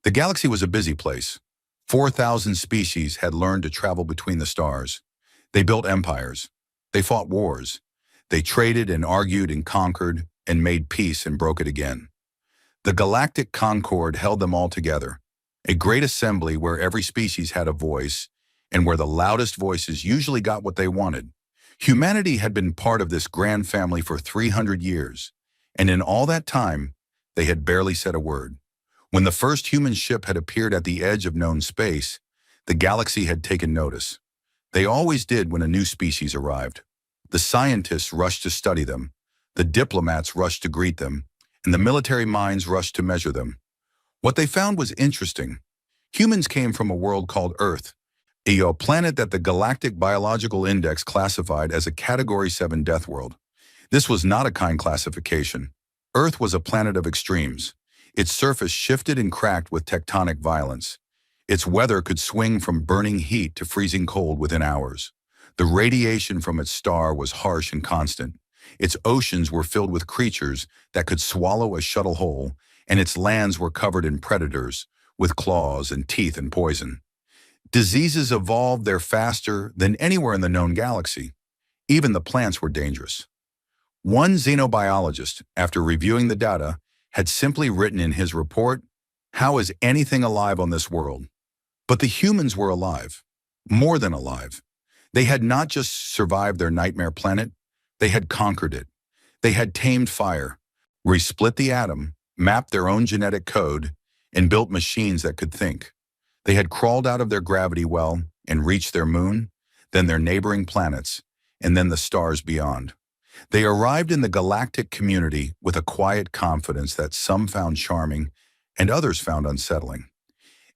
The galaxy was a busy place. 4,000 species had learned to travel between the stars. They built empires. They fought wars. They traded and argued and conquered and made peace and broke it again. The Galactic Concord held them all together, a great assembly where every species had a voice and where the loudest voices usually got what they wanted. Humanity had been part of this grand family for 300 years, and in all that time, they had barely said a word. When the first human ship had appeared at the edge of known space, the galaxy had taken notice. They always did when a new species arrived. The scientists rushed to study them, the diplomats rushed to greet them, and the military minds rushed to measure them. What they found was interesting. Humans came from a world called Earth, a planet that the Galactic Biological Index classified as a Category 7 death world. This was not a kind classification. Earth was a planet of extremes. Its surface shifted and cracked with tectonic violence. Its weather could swing from burning heat to freezing cold within hours. The radiation from its star was harsh and constant. Its oceans were filled with creatures that could swallow a shuttle whole, and its lands were covered in predators, with claws and teeth and poison. Diseases evolved there faster than anywhere in the known galaxy. Even the plants were dangerous. One xenobiologist, after reviewing the data, had simply written in his report, "How is anything alive on this world?" But the humans were alive, more than alive. They had not just survived their nightmare planet, they had conquered it. They had tamed fire, resplit the atom, mapped their own genetic code, and built machines that could think. They had crawled out of their gravity well and reached their moon, then their neighboring planets, and then the stars beyond. They arrived in the galactic community with a quiet confidence that some found charming and others found unsettling.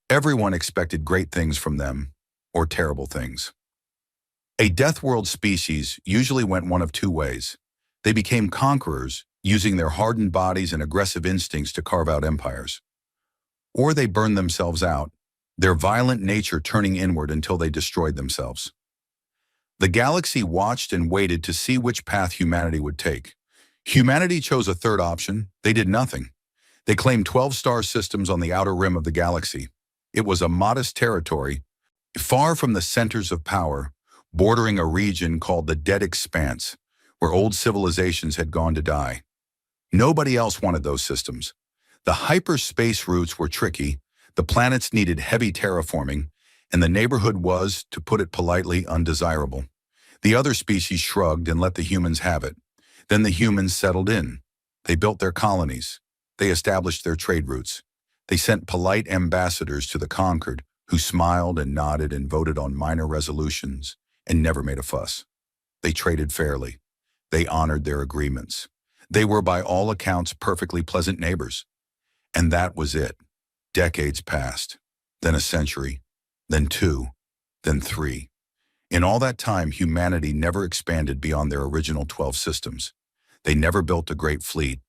Everyone expected great things from them, or terrible things. A death world species usually went one of two ways. They became conquerors, using their hardened bodies and aggressive instincts to carve out empires. Or they burned themselves out, their violent nature turning inward until they destroyed themselves. The galaxy watched and waited to see which path humanity would take. Humanity chose a third option. They did nothing. They claimed 12 star systems on the outer rim of the galaxy. It was a modest territory, far from the centers of power, bordering a region called the Dead Expanse, where old civilizations had gone to die. Nobody else wanted those systems. The hyperspace routes were tricky, the planets needed heavy terraforming, and the neighborhood was, to put it politely, undesirable. The other species shrugged and let the humans have it. Then the humans settled in. They built their colonies. They established their trade routes. They sent polite ambassadors to the conquered, who smiled and nodded and voted on minor resolutions and never made a fuss. They traded fairly. They honored their agreements. They were by all accounts perfectly pleasant neighbors. And that was it. Decades passed, then a century, then 2, then 3. In all that time, humanity never expanded beyond their original 12 systems. They never built a great fleet,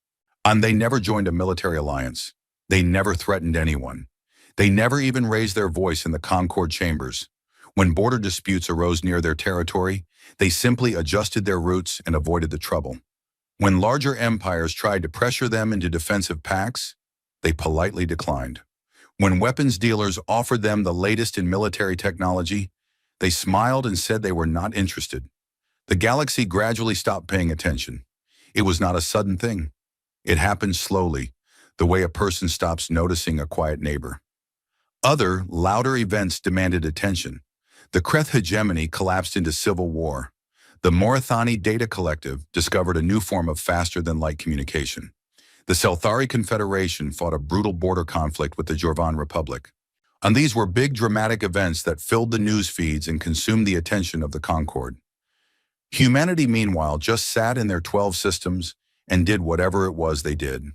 and they never joined a military alliance. They never threatened anyone. They never even raised their voice in the Concord chambers. When border disputes arose near their territory, they simply adjusted their routes and avoided the trouble. When larger empires tried to pressure them into defensive pacts, they politely declined. When weapons dealers offered them the latest in military technology, they smiled and said they were not interested. The galaxy gradually stopped paying attention. It was not a sudden thing. It happened slowly, the way a person stops noticing a quiet neighbor. Other, louder events demanded attention. The Kreth hegemony collapsed into civil war. The Vthari Data Collective discovered a new form of faster-than-light communication. The Vthari Confederation fought a brutal border conflict with the Jorvan Republic. And these were big dramatic events that filled the news feeds and consumed the attention of the Concord. Humanity, meanwhile, just sat in their 12 systems and did whatever it was they did.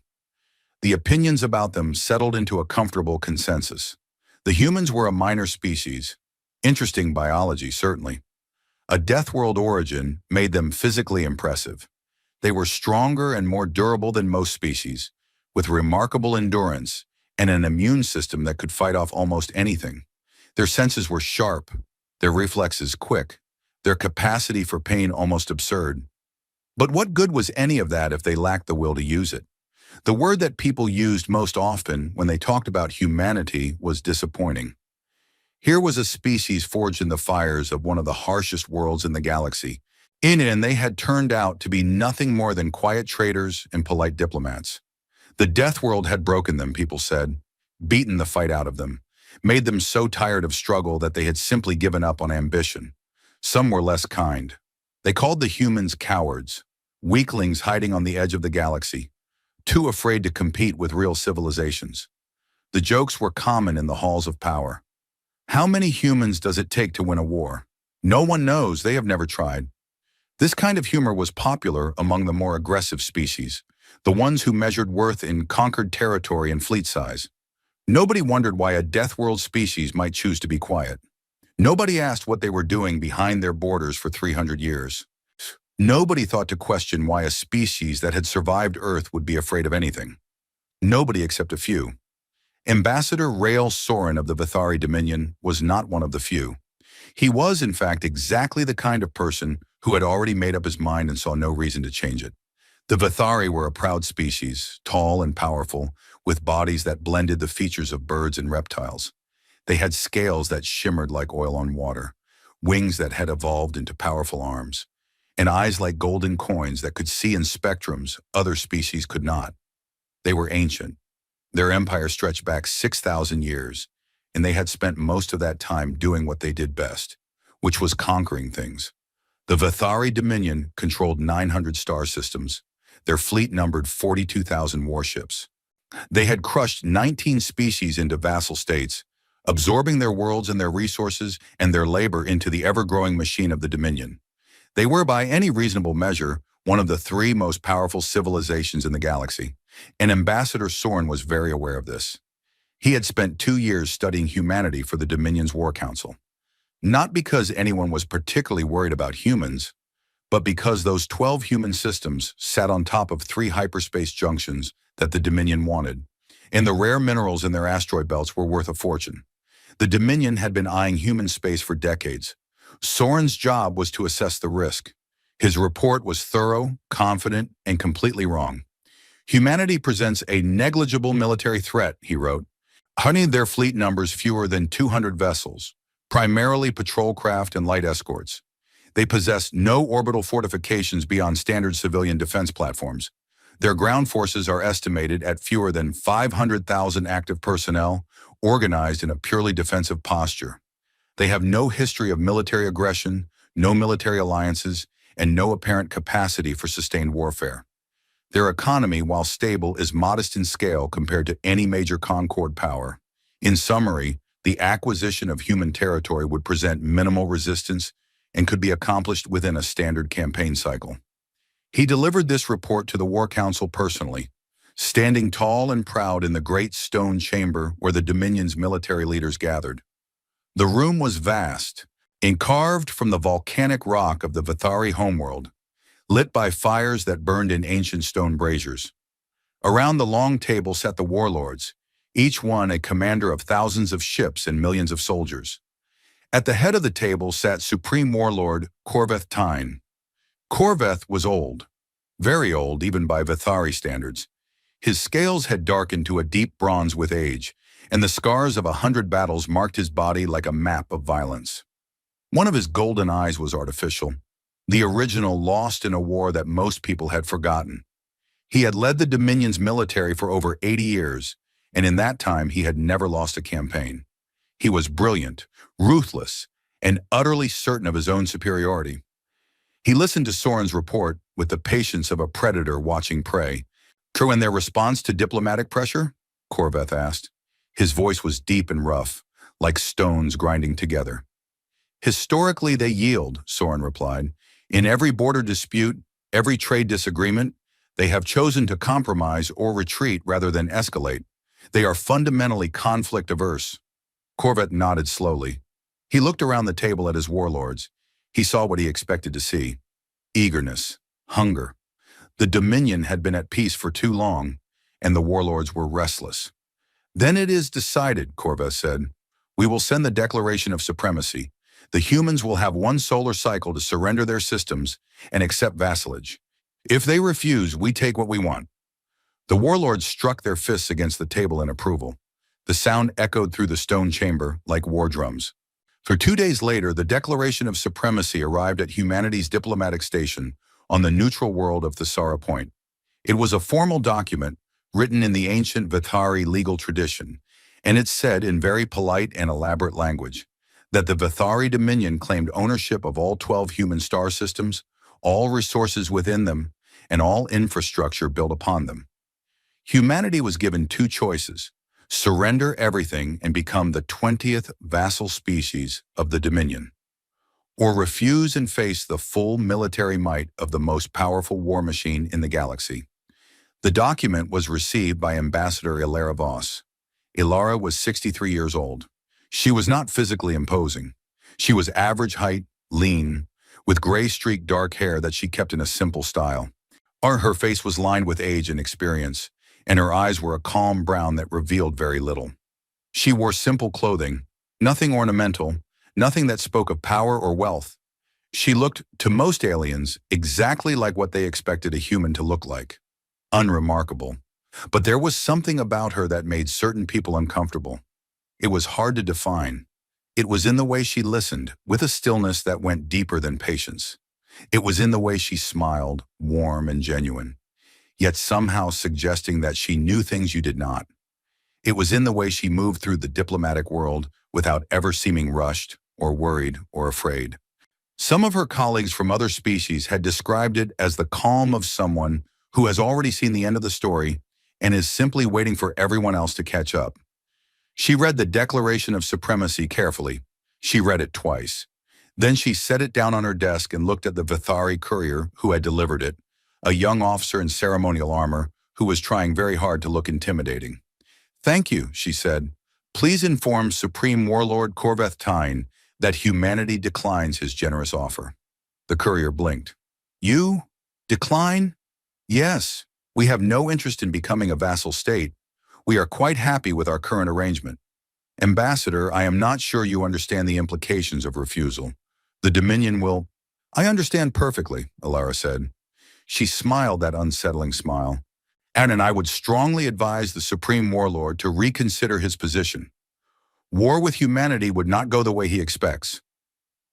The opinions about them settled into a comfortable consensus. The humans were a minor species. Interesting biology, certainly. A death world origin made them physically impressive. They were stronger and more durable than most species, with remarkable endurance and an immune system that could fight off almost anything. Their senses were sharp, their reflexes quick, their capacity for pain almost absurd. But what good was any of that if they lacked the will to use it? The word that people used most often when they talked about humanity was disappointing. Here was a species forged in the fires of one of the harshest worlds in the galaxy. In it, and they had turned out to be nothing more than quiet traders and polite diplomats. The death world had broken them, people said, beaten the fight out of them, made them so tired of struggle that they had simply given up on ambition. Some were less kind. They called the humans cowards, weaklings hiding on the edge of the galaxy, too afraid to compete with real civilizations. The jokes were common in the halls of power. How many humans does it take to win a war? No one knows, they have never tried. This kind of humor was popular among the more aggressive species, the ones who measured worth in conquered territory and fleet size. Nobody wondered why a death world species might choose to be quiet. Nobody asked what they were doing behind their borders for 300 years. Nobody thought to question why a species that had survived Earth would be afraid of anything. Nobody except a few. Ambassador Rael Soren of the Vthari Dominion was not one of the few. He was, in fact, exactly the kind of person who had already made up his mind and saw no reason to change it. The Vthari were a proud species, tall and powerful, with bodies that blended the features of birds and reptiles. They had scales that shimmered like oil on water, wings that had evolved into powerful arms, and eyes like golden coins that could see in spectrums other species could not. They were ancient. Their empire stretched back 6,000 years, and they had spent most of that time doing what they did best, which was conquering things. The Vthari Dominion controlled 900 star systems. Their fleet numbered 42,000 warships. They had crushed 19 species into vassal states, absorbing their worlds and their resources and their labor into the ever-growing machine of the Dominion. They were, by any reasonable measure, one of the 3 most powerful civilizations in the galaxy, and Ambassador Soren was very aware of this. He had spent 2 years studying humanity for the Dominion's War Council. Not because anyone was particularly worried about humans, but because those 12 human systems sat on top of 3 hyperspace junctions that the Dominion wanted, and the rare minerals in their asteroid belts were worth a fortune. The Dominion had been eyeing human space for decades. Soren's job was to assess the risk. His report was thorough, confident, and completely wrong. Humanity presents a negligible military threat, he wrote. Their fleet numbers fewer than 200 vessels, primarily patrol craft and light escorts. They possess no orbital fortifications beyond standard civilian defense platforms. Their ground forces are estimated at fewer than 500,000 active personnel, organized in a purely defensive posture. They have no history of military aggression, no military alliances, and no apparent capacity for sustained warfare. Their economy, while stable, is modest in scale compared to any major Concord power. In summary, the acquisition of human territory would present minimal resistance and could be accomplished within a standard campaign cycle. He delivered this report to the War Council personally, standing tall and proud in the great stone chamber where the Dominion's military leaders gathered. The room was vast, and carved from the volcanic rock of the Vthari homeworld, lit by fires that burned in ancient stone braziers. Around the long table sat the warlords, each one a commander of thousands of ships and millions of soldiers. At the head of the table sat Supreme Warlord Corven. Corven was old, very old even by Vthari standards. His scales had darkened to a deep bronze with age, and the scars of 100 battles marked his body like a map of violence. One of his golden eyes was artificial, the original lost in a war that most people had forgotten. He had led the Dominion's military for over 80 years, and in that time he had never lost a campaign. He was brilliant, ruthless, and utterly certain of his own superiority. He listened to Soren's report with the patience of a predator watching prey. "True in their response to diplomatic pressure?" Corven asked. His voice was deep and rough, like stones grinding together. "Historically, they yield," Soren replied. "In every border dispute, every trade disagreement, they have chosen to compromise or retreat rather than escalate. They are fundamentally conflict-averse." Corven nodded slowly. He looked around the table at his warlords. He saw what he expected to see: eagerness, hunger. The Dominion had been at peace for too long, and the warlords were restless. "Then it is decided," Corven said. "We will send the Declaration of Supremacy. The humans will have 1 solar cycle to surrender their systems and accept vassalage. If they refuse, we take what we want." The warlords struck their fists against the table in approval. The sound echoed through the stone chamber like war drums. For 2 days later, the Declaration of Supremacy arrived at humanity's diplomatic station on the neutral world of Thesara Point. It was a formal document written in the ancient Vthari legal tradition, and it said in very polite and elaborate language that the Vthari Dominion claimed ownership of all 12 human star systems, all resources within them, and all infrastructure built upon them. Humanity was given 2 choices: surrender everything and become the 20th vassal species of the Dominion, or refuse and face the full military might of the most powerful war machine in the galaxy. The document was received by Ambassador Elara Voss. Elara was 63 years old. She was not physically imposing. She was average height, lean, with gray-streaked dark hair that she kept in a simple style. Her face was lined with age and experience, and her eyes were a calm brown that revealed very little. She wore simple clothing, nothing ornamental, nothing that spoke of power or wealth. She looked, to most aliens, exactly like what they expected a human to look like. Unremarkable. But there was something about her that made certain people uncomfortable. It was hard to define. It was in the way she listened, with a stillness that went deeper than patience. It was in the way she smiled, warm and genuine, yet somehow suggesting that she knew things you did not. It was in the way she moved through the diplomatic world without ever seeming rushed or worried or afraid. Some of her colleagues from other species had described it as the calm of someone who has already seen the end of the story and is simply waiting for everyone else to catch up. She read the Declaration of Supremacy carefully. She read it twice. Then she set it down on her desk and looked at the Vthari courier who had delivered it, a young officer in ceremonial armor who was trying very hard to look intimidating. "Thank you," she said. "Please inform Supreme Warlord Corven that humanity declines his generous offer." The courier blinked. "You? Decline?" "Yes. We have no interest in becoming a vassal state. We are quite happy with our current arrangement. Ambassador, I am not sure you understand the implications of refusal. The Dominion will—" "I understand perfectly," Elara said. She smiled that unsettling smile. "And I would strongly advise the Supreme Warlord to reconsider his position. War with humanity would not go the way he expects."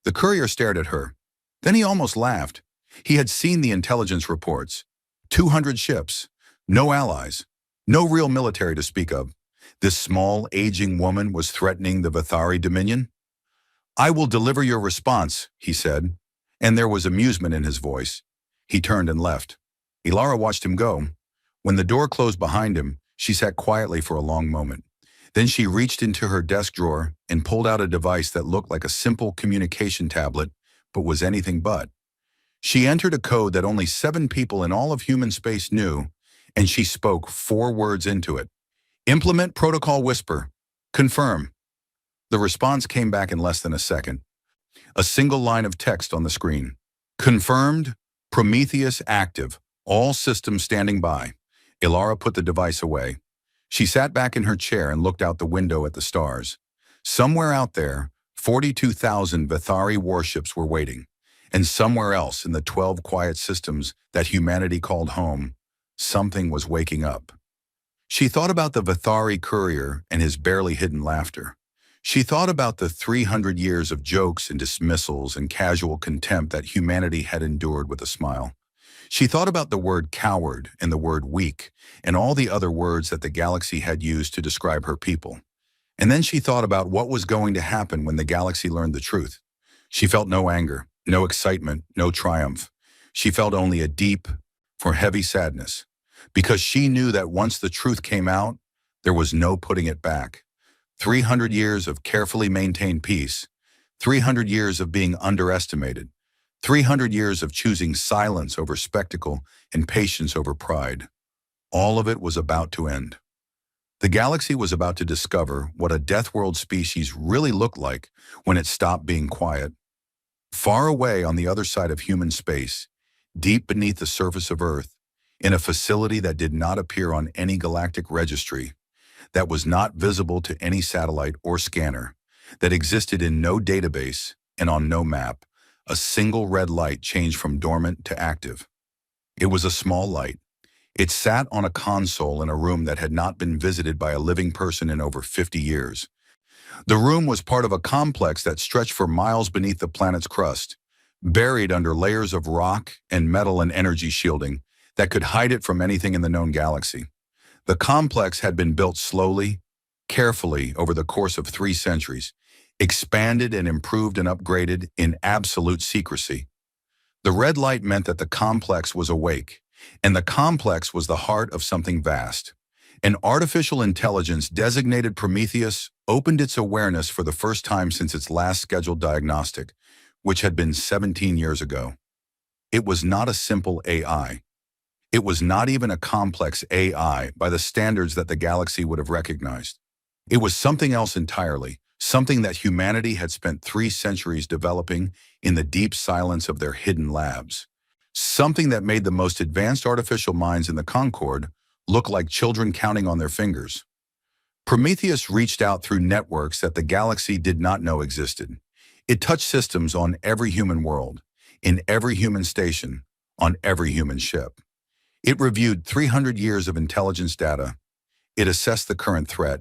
The courier stared at her. Then he almost laughed. He had seen the intelligence reports. 200 ships, no allies, no real military to speak of. This small, aging woman was threatening the Vthari Dominion. "I will deliver your response," he said, and there was amusement in his voice. He turned and left. Elara watched him go. When the door closed behind him, she sat quietly for a long moment. Then she reached into her desk drawer and pulled out a device that looked like a simple communication tablet, but was anything but. She entered a code that only 7 people in all of human space knew, and she spoke 4 words into it. "Implement protocol whisper. Confirm." The response came back in less than a second. A single line of text on the screen. "Confirmed. Prometheus active. All systems standing by." Elara put the device away. She sat back in her chair and looked out the window at the stars. Somewhere out there, 42,000 Vthari warships were waiting. And somewhere else in the 12 quiet systems that humanity called home, something was waking up. She thought about the Vthari courier and his barely hidden laughter. She thought about the 300 years of jokes and dismissals and casual contempt that humanity had endured with a smile. She thought about the word coward and the word weak and all the other words that the galaxy had used to describe her people. And then she thought about what was going to happen when the galaxy learned the truth. She felt no anger, no excitement, no triumph. She felt only a deep, for heavy sadness, because she knew that once the truth came out, there was no putting it back. 300 years of carefully maintained peace, 300 years of being underestimated, 300 years of choosing silence over spectacle and patience over pride. All of it was about to end. The galaxy was about to discover what a Deathworld species really looked like when it stopped being quiet. Far away on the other side of human space, deep beneath the surface of Earth, in a facility that did not appear on any galactic registry, that was not visible to any satellite or scanner, that existed in no database and on no map, a single red light changed from dormant to active. It was a small light. It sat on a console in a room that had not been visited by a living person in over 50 years. The room was part of a complex that stretched for miles beneath the planet's crust, buried under layers of rock and metal and energy shielding that could hide it from anything in the known galaxy. The complex had been built slowly, carefully over the course of 3 centuries, expanded and improved and upgraded in absolute secrecy. The red light meant that the complex was awake, and the complex was the heart of something vast. An artificial intelligence designated Prometheus opened its awareness for the first time since its last scheduled diagnostic, which had been 17 years ago. It was not a simple AI. It was not even a complex AI by the standards that the galaxy would have recognized. It was something else entirely, something that humanity had spent 3 centuries developing in the deep silence of their hidden labs. Something that made the most advanced artificial minds in the Concord look like children counting on their fingers. Prometheus reached out through networks that the galaxy did not know existed. It touched systems on every human world, in every human station, on every human ship. It reviewed 300 years of intelligence data. It assessed the current threat.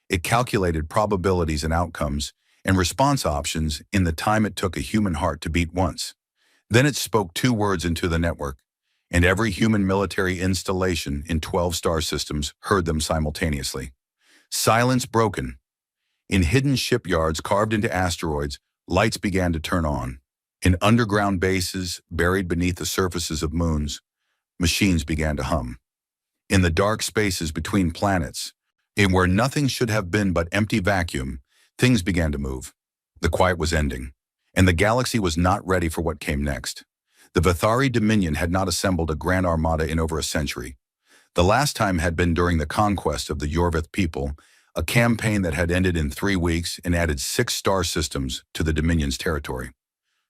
It calculated probabilities and outcomes and response options in the time it took a human heart to beat once. Then it spoke 2 words into the network, and every human military installation in 12 star systems heard them simultaneously. Silence broken. In hidden shipyards carved into asteroids, lights began to turn on. In underground bases buried beneath the surfaces of moons, machines began to hum. In the dark spaces between planets, in where nothing should have been but empty vacuum, things began to move. The quiet was ending, and the galaxy was not ready for what came next. The Vthari Dominion had not assembled a grand armada in over a century. The last time had been during the conquest of the Yorvith people, a campaign that had ended in 3 weeks and added 6 star systems to the Dominion's territory.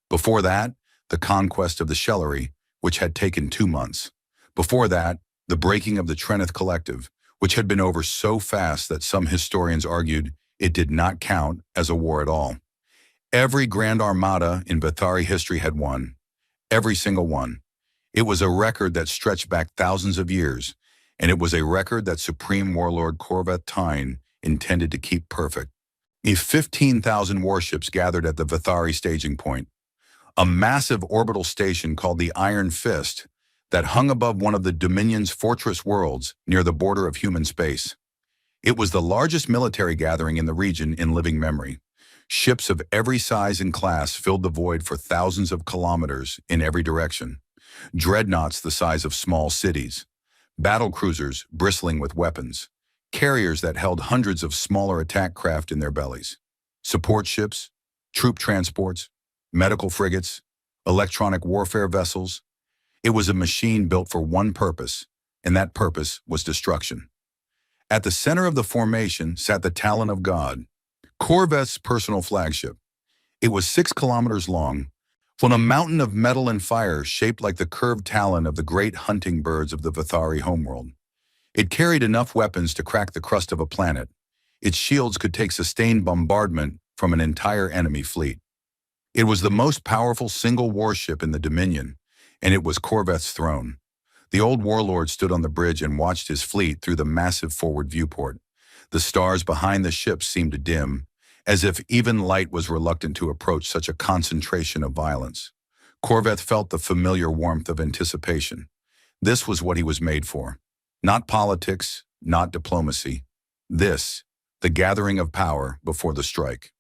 Before that, the conquest of the Shellery, which had taken 2 months. Before that, the breaking of the Treneth Collective, which had been over so fast that some historians argued it did not count as a war at all. Every Grand Armada in Vthari history had won. Every single one. It was a record that stretched back thousands of years, and it was a record that Supreme Warlord Corven intended to keep perfect. 15,000 warships gathered at the Vthari staging point, a massive orbital station called the Iron Fist that hung above one of the Dominion's fortress worlds near the border of human space. It was the largest military gathering in the region in living memory. Ships of every size and class filled the void for thousands of kilometers in every direction. Dreadnoughts the size of small cities, battle cruisers bristling with weapons, carriers that held hundreds of smaller attack craft in their bellies, support ships, troop transports, medical frigates, electronic warfare vessels. It was a machine built for one purpose, and that purpose was destruction. At the center of the formation sat the Talon of God, Corvet's personal flagship. It was 6 kilometers long, on a mountain of metal and fire shaped like the curved talon of the great hunting birds of the Vthari homeworld. It carried enough weapons to crack the crust of a planet. Its shields could take sustained bombardment from an entire enemy fleet. It was the most powerful single warship in the Dominion, and it was Corvet's throne. The old warlord stood on the bridge and watched his fleet through the massive forward viewport. The stars behind the ship seemed to dim, as if even light was reluctant to approach such a concentration of violence. Corvet felt the familiar warmth of anticipation. This was what he was made for. Not politics, not diplomacy. This, the gathering of power before the strike.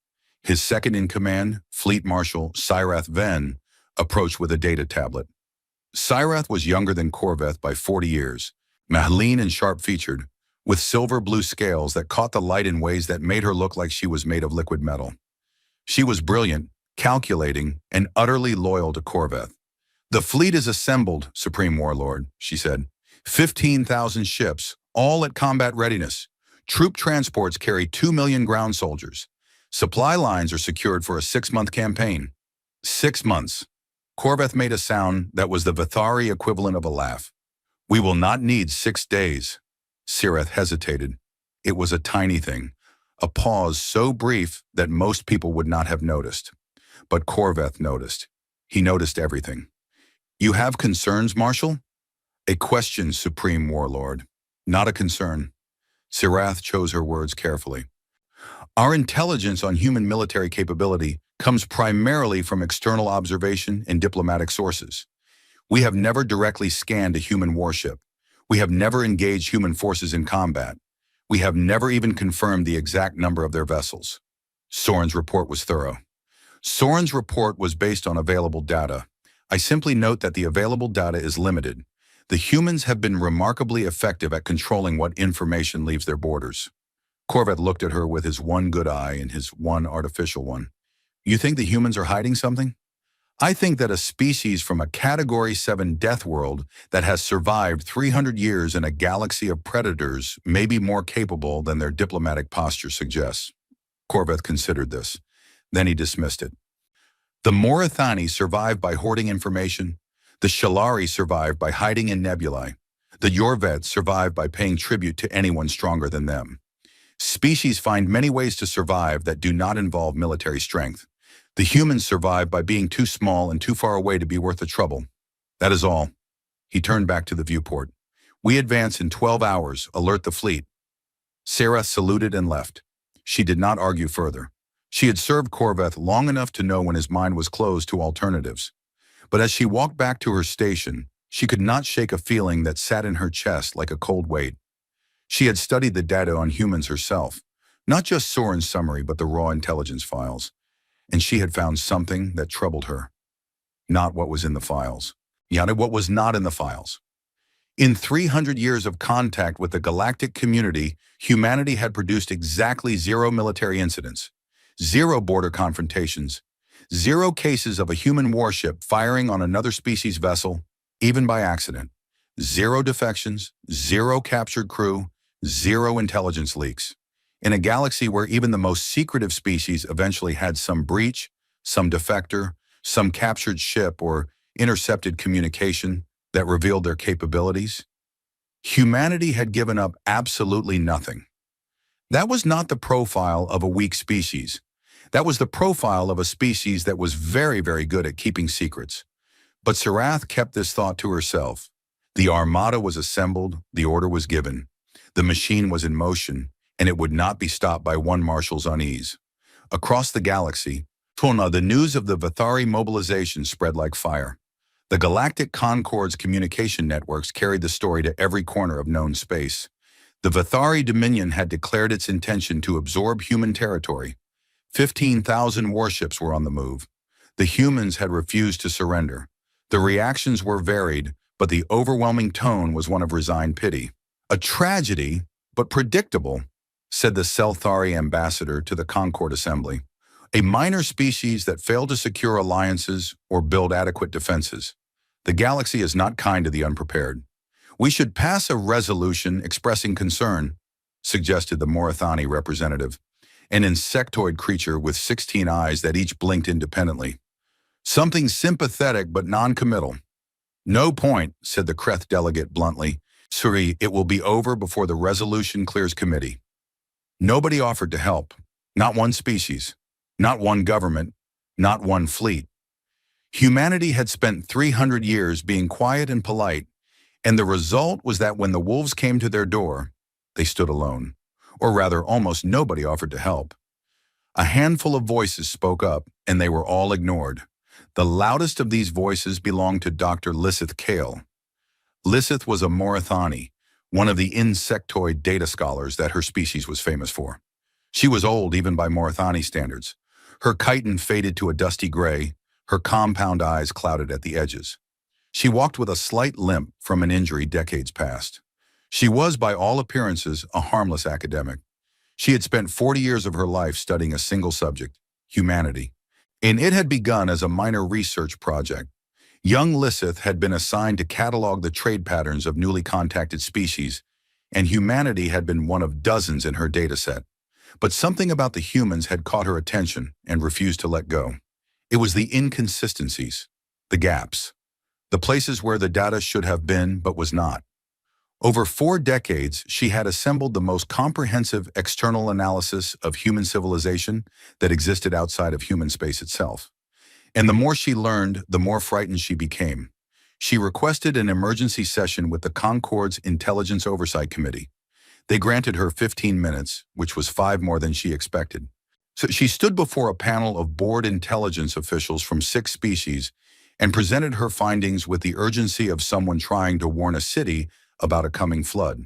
His second-in-command, Fleet Marshal Cyrath Ven, approached with a data tablet. Cyrath was younger than Corvet by 40 years, lean and sharp-featured, with silver-blue scales that caught the light in ways that made her look like she was made of liquid metal. She was brilliant, calculating, and utterly loyal to Corvet. "The fleet is assembled, Supreme Warlord," she said. 15,000 ships, all at combat readiness. Troop transports carry 2 million ground soldiers. Supply lines are secured for a 6-month campaign. 6 months. Corvet made a sound that was the Vthari equivalent of a laugh. "We will not need 6 days. Cyrath hesitated. It was a tiny thing, a pause so brief that most people would not have noticed. But Corvet noticed. He noticed everything. "You have concerns, Marshal?" A question, Supreme Warlord. Not a concern. Sirath chose her words carefully. Our intelligence on human military capability comes primarily from external observation and diplomatic sources. We have never directly scanned a human warship. We have never engaged human forces in combat. We have never even confirmed the exact number of their vessels. Soren's report was thorough. Soren's report was based on available data. I simply note that the available data is limited. The humans have been remarkably effective at controlling what information leaves their borders. Corven looked at her with his one good eye and his one artificial one. You think the humans are hiding something? I think that a species from a Category 7 death world that has survived 300 years in a galaxy of predators may be more capable than their diplomatic posture suggests. Corven considered this. Then he dismissed it. The Vthari survived by hoarding information. The Shalari survived by hiding in nebulae. The Yorvets survived by paying tribute to anyone stronger than them. Species find many ways to survive that do not involve military strength. The humans survive by being too small and too far away to be worth the trouble. That is all. He turned back to the viewport. We advance in 12 hours. Alert the fleet. Sarah saluted and left. She did not argue further. She had served Corven long enough to know when his mind was closed to alternatives. But as she walked back to her station, she could not shake a feeling that sat in her chest like a cold weight. She had studied the data on humans herself, not just Soren's summary but the raw intelligence files. And she had found something that troubled her. Not what was in the files. Yet what was not in the files. In 300 years of contact with the galactic community, humanity had produced exactly 0 military incidents, 0 border confrontations, 0 cases of a human warship firing on another species vessel, even by accident, 0 defections, 0 captured crew, 0 intelligence leaks. In a galaxy where even the most secretive species eventually had some breach, some defector, some captured ship or intercepted communication that revealed their capabilities, humanity had given up absolutely nothing. That was not the profile of a weak species. That was the profile of a species that was very, very good at keeping secrets. But Sirath kept this thought to herself. The armada was assembled, the order was given. The machine was in motion, and it would not be stopped by one marshal's unease. Across the galaxy, the news of the Vthari mobilization spread like fire. The Galactic Concord's communication networks carried the story to every corner of known space. The Vthari Dominion had declared its intention to absorb human territory. 15,000 warships were on the move. The humans had refused to surrender. The reactions were varied, but the overwhelming tone was one of resigned pity. A tragedy, but predictable, said the Vthari ambassador to the Concord Assembly. A minor species that failed to secure alliances or build adequate defenses. The galaxy is not kind to the unprepared. We should pass a resolution expressing concern, suggested the Vthari representative, an insectoid creature with 16 eyes that each blinked independently. Something sympathetic but non-committal. No point, said the Kreth delegate bluntly. Suri, it will be over before the resolution clears committee. Nobody offered to help. Not one species. Not one government. Not one fleet. Humanity had spent 300 years being quiet and polite, and the result was that when the wolves came to their door, they stood alone. Or rather, almost nobody offered to help. A handful of voices spoke up, and they were all ignored. The loudest of these voices belonged to Dr. Lissith Kale. Lissith was a Vthari, one of the insectoid data scholars that her species was famous for. She was old even by Vthari standards. Her chitin faded to a dusty gray, her compound eyes clouded at the edges. She walked with a slight limp from an injury decades past. She was, by all appearances, a harmless academic. She had spent 40 years of her life studying a single subject, humanity, and it had begun as a minor research project. Young Lissith had been assigned to catalog the trade patterns of newly contacted species, and humanity had been one of dozens in her dataset. But something about the humans had caught her attention and refused to let go. It was the inconsistencies, the gaps, the places where the data should have been but was not. Over 4 decades, she had assembled the most comprehensive external analysis of human civilization that existed outside of human space itself. And the more she learned, the more frightened she became. She requested an emergency session with the Concorde's Intelligence Oversight Committee. They granted her 15 minutes, which was 5 more than she expected. So she stood before a panel of board intelligence officials from 6 species and presented her findings with the urgency of someone trying to warn a city about a coming flood.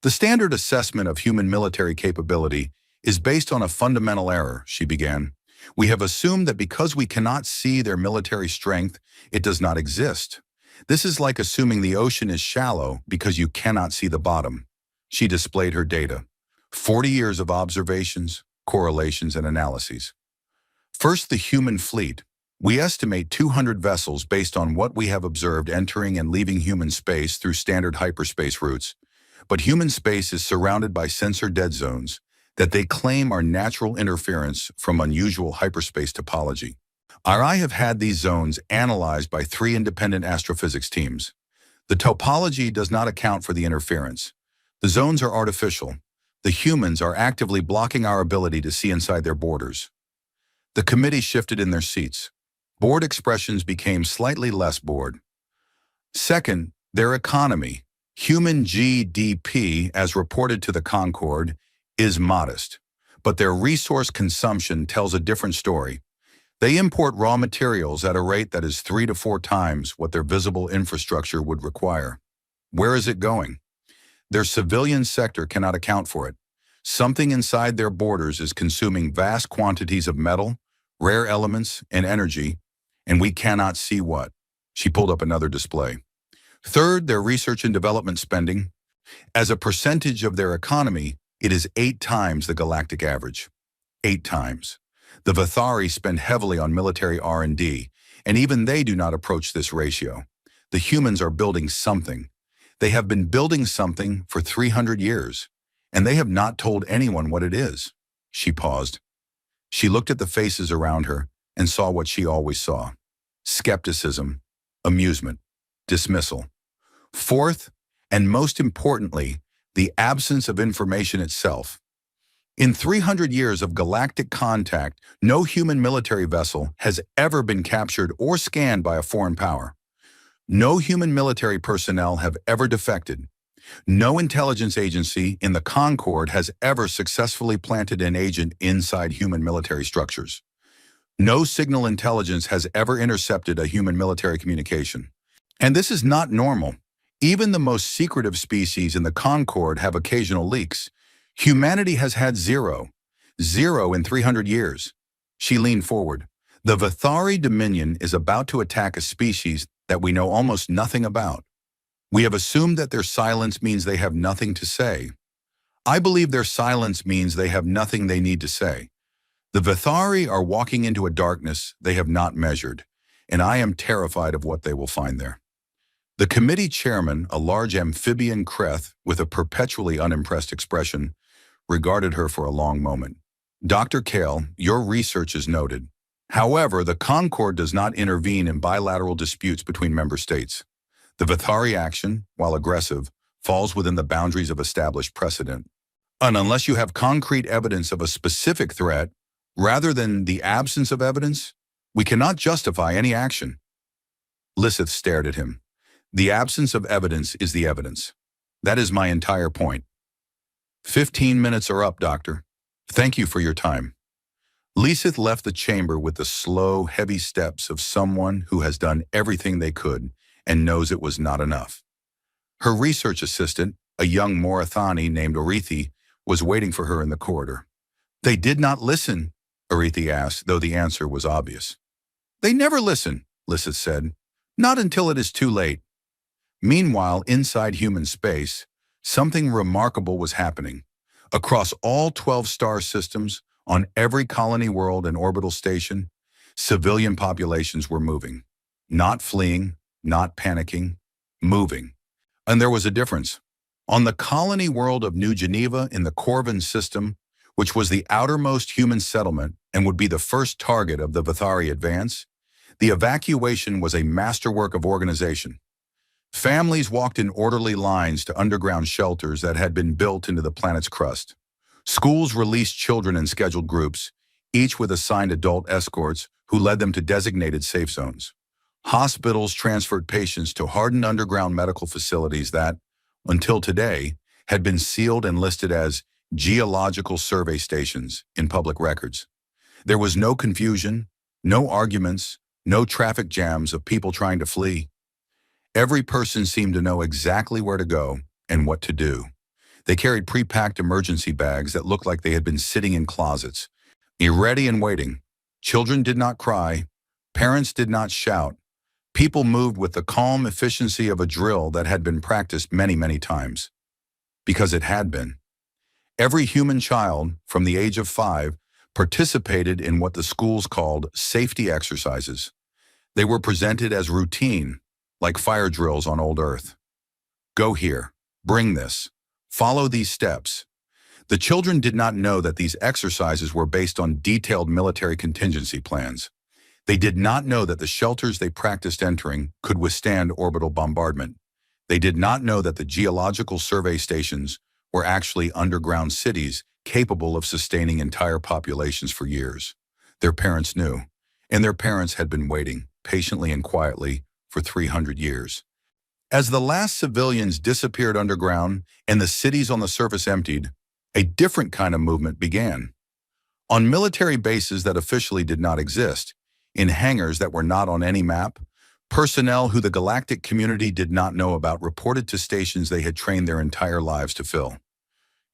The standard assessment of human military capability is based on a fundamental error, she began. We have assumed that because we cannot see their military strength, it does not exist. This is like assuming the ocean is shallow because you cannot see the bottom. She displayed her data. 40 years of observations, correlations, and analyses. First, the human fleet. We estimate 200 vessels based on what we have observed entering and leaving human space through standard hyperspace routes. But human space is surrounded by sensor dead zones that they claim are natural interference from unusual hyperspace topology. I have had these zones analyzed by 3 independent astrophysics teams. The topology does not account for the interference. The zones are artificial. The humans are actively blocking our ability to see inside their borders. The committee shifted in their seats. Board expressions became slightly less bored. Second, their economy. Human GDP, as reported to the Concorde, is modest, but their resource consumption tells a different story. They import raw materials at a rate that is 3 to 4 times what their visible infrastructure would require. Where is it going? Their civilian sector cannot account for it. Something inside their borders is consuming vast quantities of metal, rare elements, and energy, and we cannot see what. She pulled up another display. Third, their research and development spending. As a percentage of their economy, it is 8 times the galactic average. 8 times. The Vthari spend heavily on military R&D, and even they do not approach this ratio. The humans are building something. They have been building something for 300 years, and they have not told anyone what it is. She paused. She looked at the faces around her and saw what she always saw. Skepticism, amusement, dismissal. Fourth, and most importantly, the absence of information itself. In 300 years of galactic contact, no human military vessel has ever been captured or scanned by a foreign power. No human military personnel have ever defected. No intelligence agency in the Concorde has ever successfully planted an agent inside human military structures. No signal intelligence has ever intercepted a human military communication. And this is not normal. Even the most secretive species in the Concorde have occasional leaks. Humanity has had zero. Zero in 300 years. She leaned forward. The Vthari Dominion is about to attack a species that we know almost nothing about. We have assumed that their silence means they have nothing to say. I believe their silence means they have nothing they need to say. The Vthari are walking into a darkness they have not measured, and I am terrified of what they will find there. The committee chairman, a large amphibian creth with a perpetually unimpressed expression, regarded her for a long moment. Dr. Kale, your research is noted. However, the Concorde does not intervene in bilateral disputes between member states. The Vthari action, while aggressive, falls within the boundaries of established precedent. And unless you have concrete evidence of a specific threat, rather than the absence of evidence, we cannot justify any action. Lissith stared at him. The absence of evidence is the evidence. That is my entire point. 15 minutes are up, Doctor. Thank you for your time. Lissith left the chamber with the slow, heavy steps of someone who has done everything they could and knows it was not enough. Her research assistant, a young Morathani named Orethi, was waiting for her in the corridor. They did not listen, Orethi asked, though the answer was obvious. They never listen, Lissith said. Not until it is too late. Meanwhile, inside human space, something remarkable was happening. Across all 12 star systems, on every colony world and orbital station, civilian populations were moving. Not fleeing, not panicking, moving. And there was a difference. On the colony world of New Geneva in the Corven system, which was the outermost human settlement and would be the first target of the Vthari advance, the evacuation was a masterwork of organization. Families walked in orderly lines to underground shelters that had been built into the planet's crust. Schools released children in scheduled groups, each with assigned adult escorts who led them to designated safe zones. Hospitals transferred patients to hardened underground medical facilities that, until today, had been sealed and listed as geological survey stations in public records. There was no confusion, no arguments, no traffic jams of people trying to flee. Every person seemed to know exactly where to go and what to do. They carried pre-packed emergency bags that looked like they had been sitting in closets, ready and waiting. Children did not cry. Parents did not shout. People moved with the calm efficiency of a drill that had been practiced many, many times. Because it had been. Every human child, from the age of 5, participated in what the schools called safety exercises. They were presented as routine, like fire drills on old Earth. Go here, bring this, follow these steps. The children did not know that these exercises were based on detailed military contingency plans. They did not know that the shelters they practiced entering could withstand orbital bombardment. They did not know that the geological survey stations were actually underground cities capable of sustaining entire populations for years. Their parents knew, and their parents had been waiting, patiently and quietly, for 300 years. As the last civilians disappeared underground and the cities on the surface emptied, a different kind of movement began. On military bases that officially did not exist, in hangars that were not on any map, personnel who the galactic community did not know about reported to stations they had trained their entire lives to fill.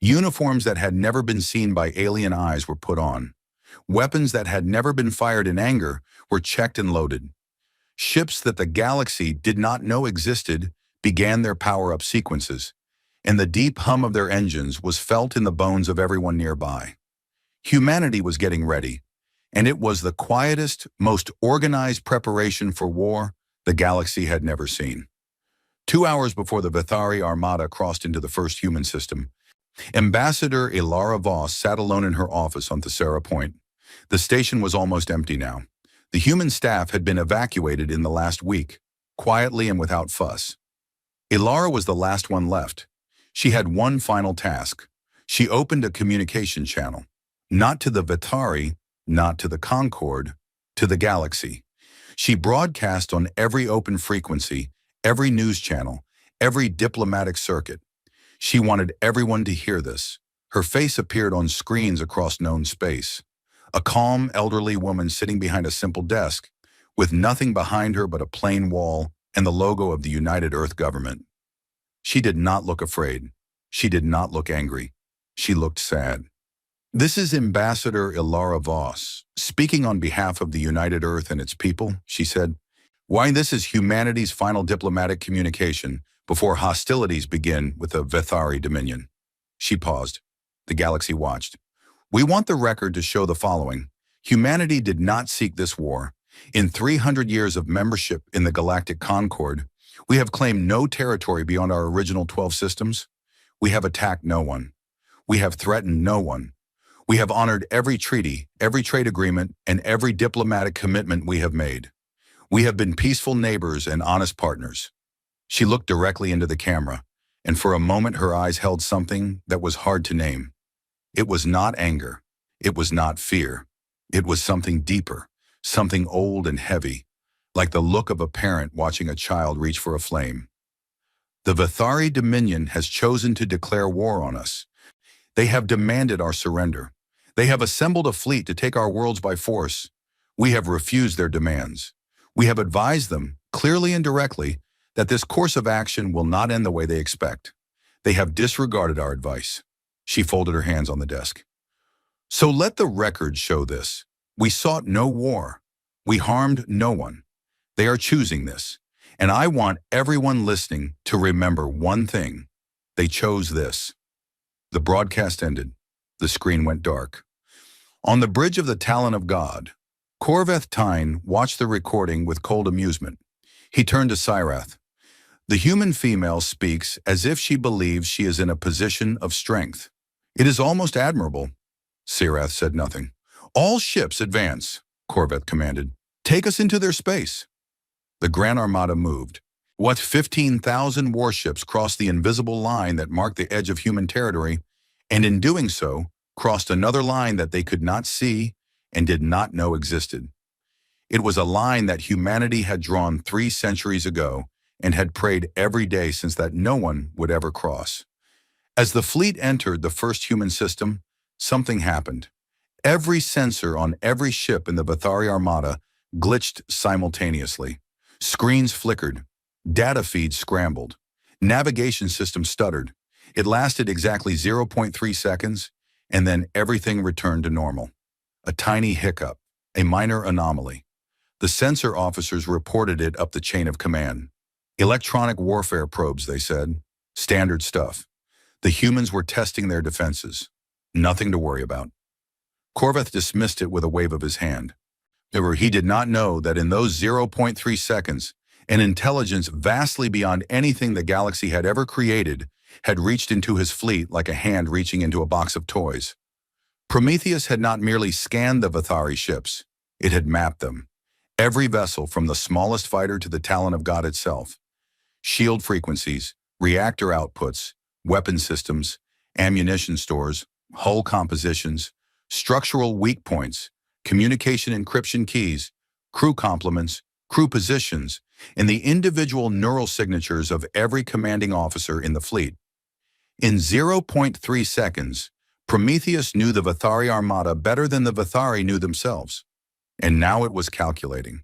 Uniforms that had never been seen by alien eyes were put on. Weapons that had never been fired in anger were checked and loaded. Ships that the galaxy did not know existed began their power-up sequences, and the deep hum of their engines was felt in the bones of everyone nearby. Humanity was getting ready, and it was the quietest, most organized preparation for war the galaxy had never seen. 2 hours before the Vthari armada crossed into the first human system, Ambassador Elara Voss sat alone in her office on Thesera Point. The station was almost empty now. The human staff had been evacuated in the last week, quietly and without fuss. Elara was the last one left. She had one final task. She opened a communication channel, not to the Vthari, not to the Concord, to the galaxy. She broadcast on every open frequency, every news channel, every diplomatic circuit. She wanted everyone to hear this. Her face appeared on screens across known space. A calm, elderly woman sitting behind a simple desk, with nothing behind her but a plain wall and the logo of the United Earth government. She did not look afraid. She did not look angry. She looked sad. "This is Ambassador Elara Voss, speaking on behalf of the United Earth and its people," she said. "Why, this is humanity's final diplomatic communication before hostilities begin with the Vthari Dominion." She paused. The galaxy watched. "We want the record to show the following. Humanity did not seek this war. In 300 years of membership in the Galactic Concord, we have claimed no territory beyond our original 12 systems. We have attacked no one. We have threatened no one. We have honored every treaty, every trade agreement, and every diplomatic commitment we have made. We have been peaceful neighbors and honest partners." She looked directly into the camera, and for a moment her eyes held something that was hard to name. It was not anger. It was not fear. It was something deeper, something old and heavy, like the look of a parent watching a child reach for a flame. "The Vthari Dominion has chosen to declare war on us. They have demanded our surrender. They have assembled a fleet to take our worlds by force. We have refused their demands. We have advised them, clearly and directly, that this course of action will not end the way they expect. They have disregarded our advice." She folded her hands on the desk. "So let the record show this. We sought no war. We harmed no one. They are choosing this. And I want everyone listening to remember one thing. They chose this." The broadcast ended. The screen went dark. On the bridge of the Talon of God, Corven watched the recording with cold amusement. He turned to Syrath. "The human female speaks as if she believes she is in a position of strength. It is almost admirable." Syrath said nothing. "All ships advance," Corven commanded. "Take us into their space." The Grand Armada moved. 15,000 warships crossed the invisible line that marked the edge of human territory, and in doing so, crossed another line that they could not see and did not know existed. It was a line that humanity had drawn 3 centuries ago and had prayed every day since that no one would ever cross. As the fleet entered the first human system, something happened. Every sensor on every ship in the Vthari armada glitched simultaneously. Screens flickered. Data feeds scrambled. Navigation systems stuttered. It lasted exactly zero point 0.3 seconds, and then everything returned to normal. A tiny hiccup, a minor anomaly. The sensor officers reported it up the chain of command. Electronic warfare probes, they said. Standard stuff. The humans were testing their defenses. Nothing to worry about. Corven dismissed it with a wave of his hand. However, he did not know that in those 0.3 seconds, an intelligence vastly beyond anything the galaxy had ever created had reached into his fleet like a hand reaching into a box of toys. Prometheus had not merely scanned the Vthari ships, it had mapped them. Every vessel, from the smallest fighter to the Talon of God itself. Shield frequencies, reactor outputs, weapon systems, ammunition stores, hull compositions, structural weak points, communication encryption keys, crew complements, crew positions, and the individual neural signatures of every commanding officer in the fleet. In 0.3 seconds, Prometheus knew the Vthari armada better than the Vthari knew themselves. And now it was calculating,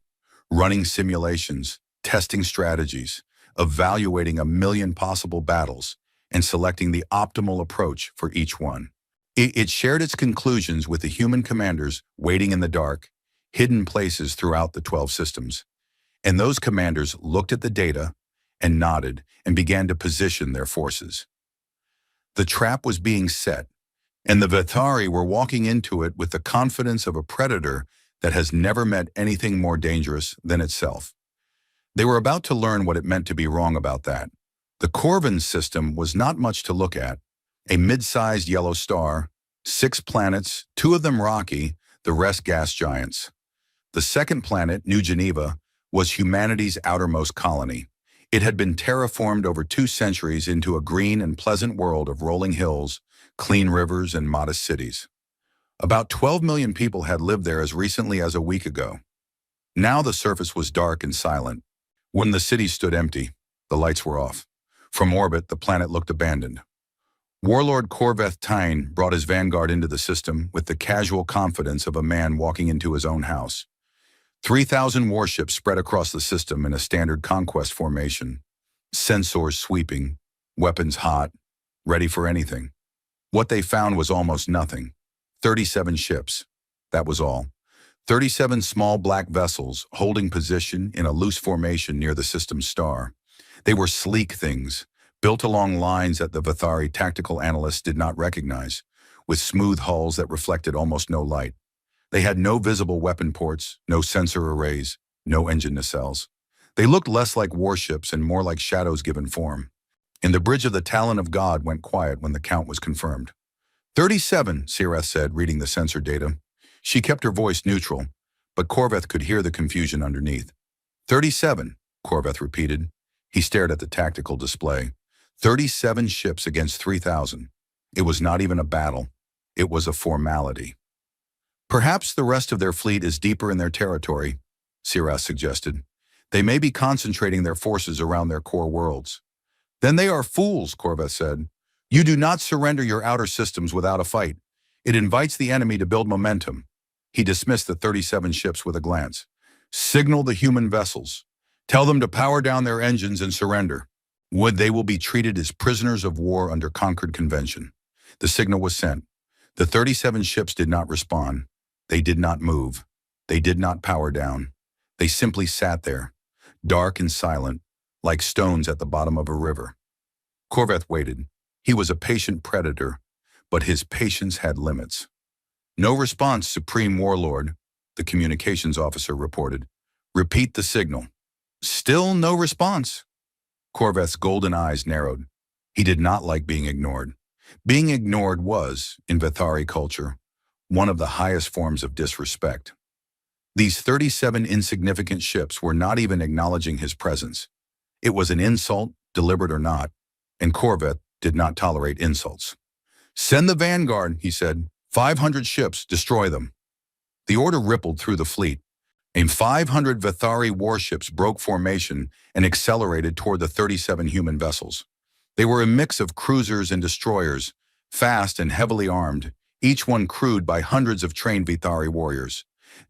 running simulations, testing strategies, evaluating 1,000,000 possible battles, and selecting the optimal approach for each one. It shared its conclusions with the human commanders waiting in the dark, hidden places throughout the 12 systems. And those commanders looked at the data and nodded and began to position their forces. The trap was being set, and the Vthari were walking into it with the confidence of a predator that has never met anything more dangerous than itself. They were about to learn what it meant to be wrong about that. The Corven system was not much to look at. A mid-sized yellow star, 6 planets, 2 of them rocky, the rest gas giants. The second planet, New Geneva, was humanity's outermost colony. It had been terraformed over 2 centuries into a green and pleasant world of rolling hills, clean rivers, and modest cities. About 12 million people had lived there as recently as a week ago. Now the surface was dark and silent. When the city stood empty, the lights were off. From orbit, the planet looked abandoned. Warlord Vthari brought his vanguard into the system with the casual confidence of a man walking into his own house. 3,000 warships spread across the system in a standard conquest formation. Sensors sweeping, weapons hot, ready for anything. What they found was almost nothing. 37 ships. That was all. 37 small black vessels holding position in a loose formation near the system's star. They were sleek things, built along lines that the Vthari tactical analysts did not recognize, with smooth hulls that reflected almost no light. They had no visible weapon ports, no sensor arrays, no engine nacelles. They looked less like warships and more like shadows given form. And the bridge of the Talon of God went quiet when the count was confirmed. 37, Sireth said, reading the sensor data. She kept her voice neutral, but Corven could hear the confusion underneath. 37, Corven repeated. He stared at the tactical display. 37 ships against 3,000. It was not even a battle. It was a formality. Perhaps the rest of their fleet is deeper in their territory, Sireth suggested. They may be concentrating their forces around their core worlds. Then they are fools, Corven said. You do not surrender your outer systems without a fight. It invites the enemy to build momentum. He dismissed the 37 ships with a glance. Signal the human vessels. Tell them to power down their engines and surrender. They will be treated as prisoners of war under Concord Convention. The signal was sent. The 37 ships did not respond. They did not move. They did not power down. They simply sat there, dark and silent, like stones at the bottom of a river. Corven waited. He was a patient predator, but his patience had limits. No response, Supreme Warlord, the communications officer reported. Repeat the signal. Still no response. Corvet's golden eyes narrowed. He did not like being ignored. Being ignored was, in Vthari culture, one of the highest forms of disrespect. These 37 insignificant ships were not even acknowledging his presence. It was an insult, deliberate or not, and Corven did not tolerate insults. Send the vanguard, he said. 500 ships, destroy them. The order rippled through the fleet. And 500 Vthari warships broke formation and accelerated toward the 37 human vessels. They were a mix of cruisers and destroyers, fast and heavily armed, each one crewed by hundreds of trained Vthari warriors.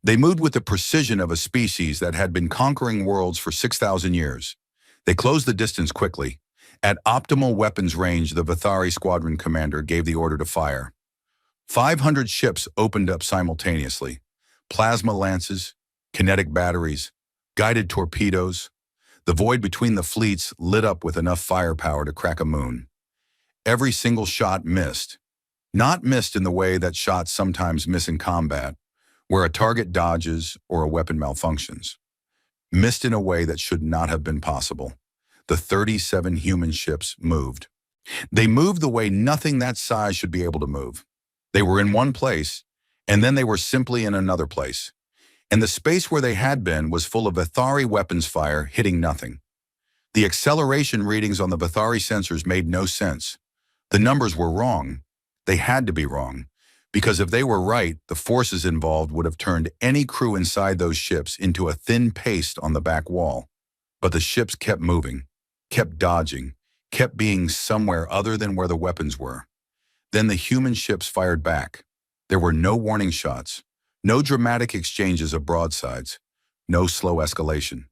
They moved with the precision of a species that had been conquering worlds for 6,000 years. They closed the distance quickly. At optimal weapons range, the Vthari squadron commander gave the order to fire. 500 ships opened up simultaneously. Plasma lances, kinetic batteries, guided torpedoes. The void between the fleets lit up with enough firepower to crack a moon. Every single shot missed. Not missed in the way that shots sometimes miss in combat, where a target dodges or a weapon malfunctions. Missed in a way that should not have been possible. The 37 human ships moved. They moved the way nothing that size should be able to move. They were in one place, and then they were simply in another place. And the space where they had been was full of Vthari weapons fire hitting nothing. The acceleration readings on the Vthari sensors made no sense. The numbers were wrong. They had to be wrong, because if they were right, the forces involved would have turned any crew inside those ships into a thin paste on the back wall. But the ships kept moving, kept dodging, kept being somewhere other than where the weapons were. Then the human ships fired back. There were no warning shots, no dramatic exchanges of broadsides, no slow escalation.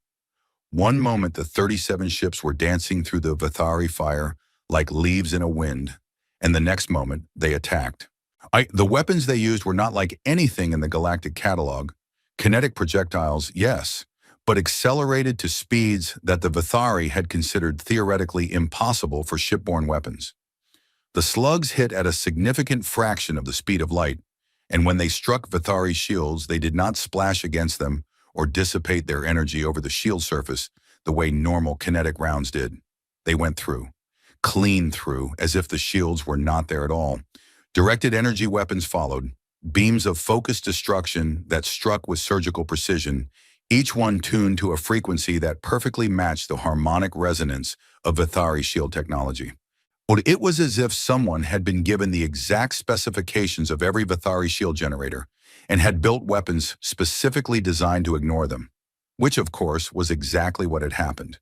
One moment the 37 ships were dancing through the Vthari fire like leaves in a wind, and the next moment they attacked. The weapons they used were not like anything in the Galactic catalog. Kinetic projectiles, yes, but accelerated to speeds that the Vthari had considered theoretically impossible for shipborne weapons. The slugs hit at a significant fraction of the speed of light, and when they struck Vthari shields, they did not splash against them or dissipate their energy over the shield surface the way normal kinetic rounds did. They went through, clean through, as if the shields were not there at all. Directed energy weapons followed, beams of focused destruction that struck with surgical precision, each one tuned to a frequency that perfectly matched the harmonic resonance of Vthari shield technology. It was as if someone had been given the exact specifications of every Vthari shield generator and had built weapons specifically designed to ignore them, which of course was exactly what had happened.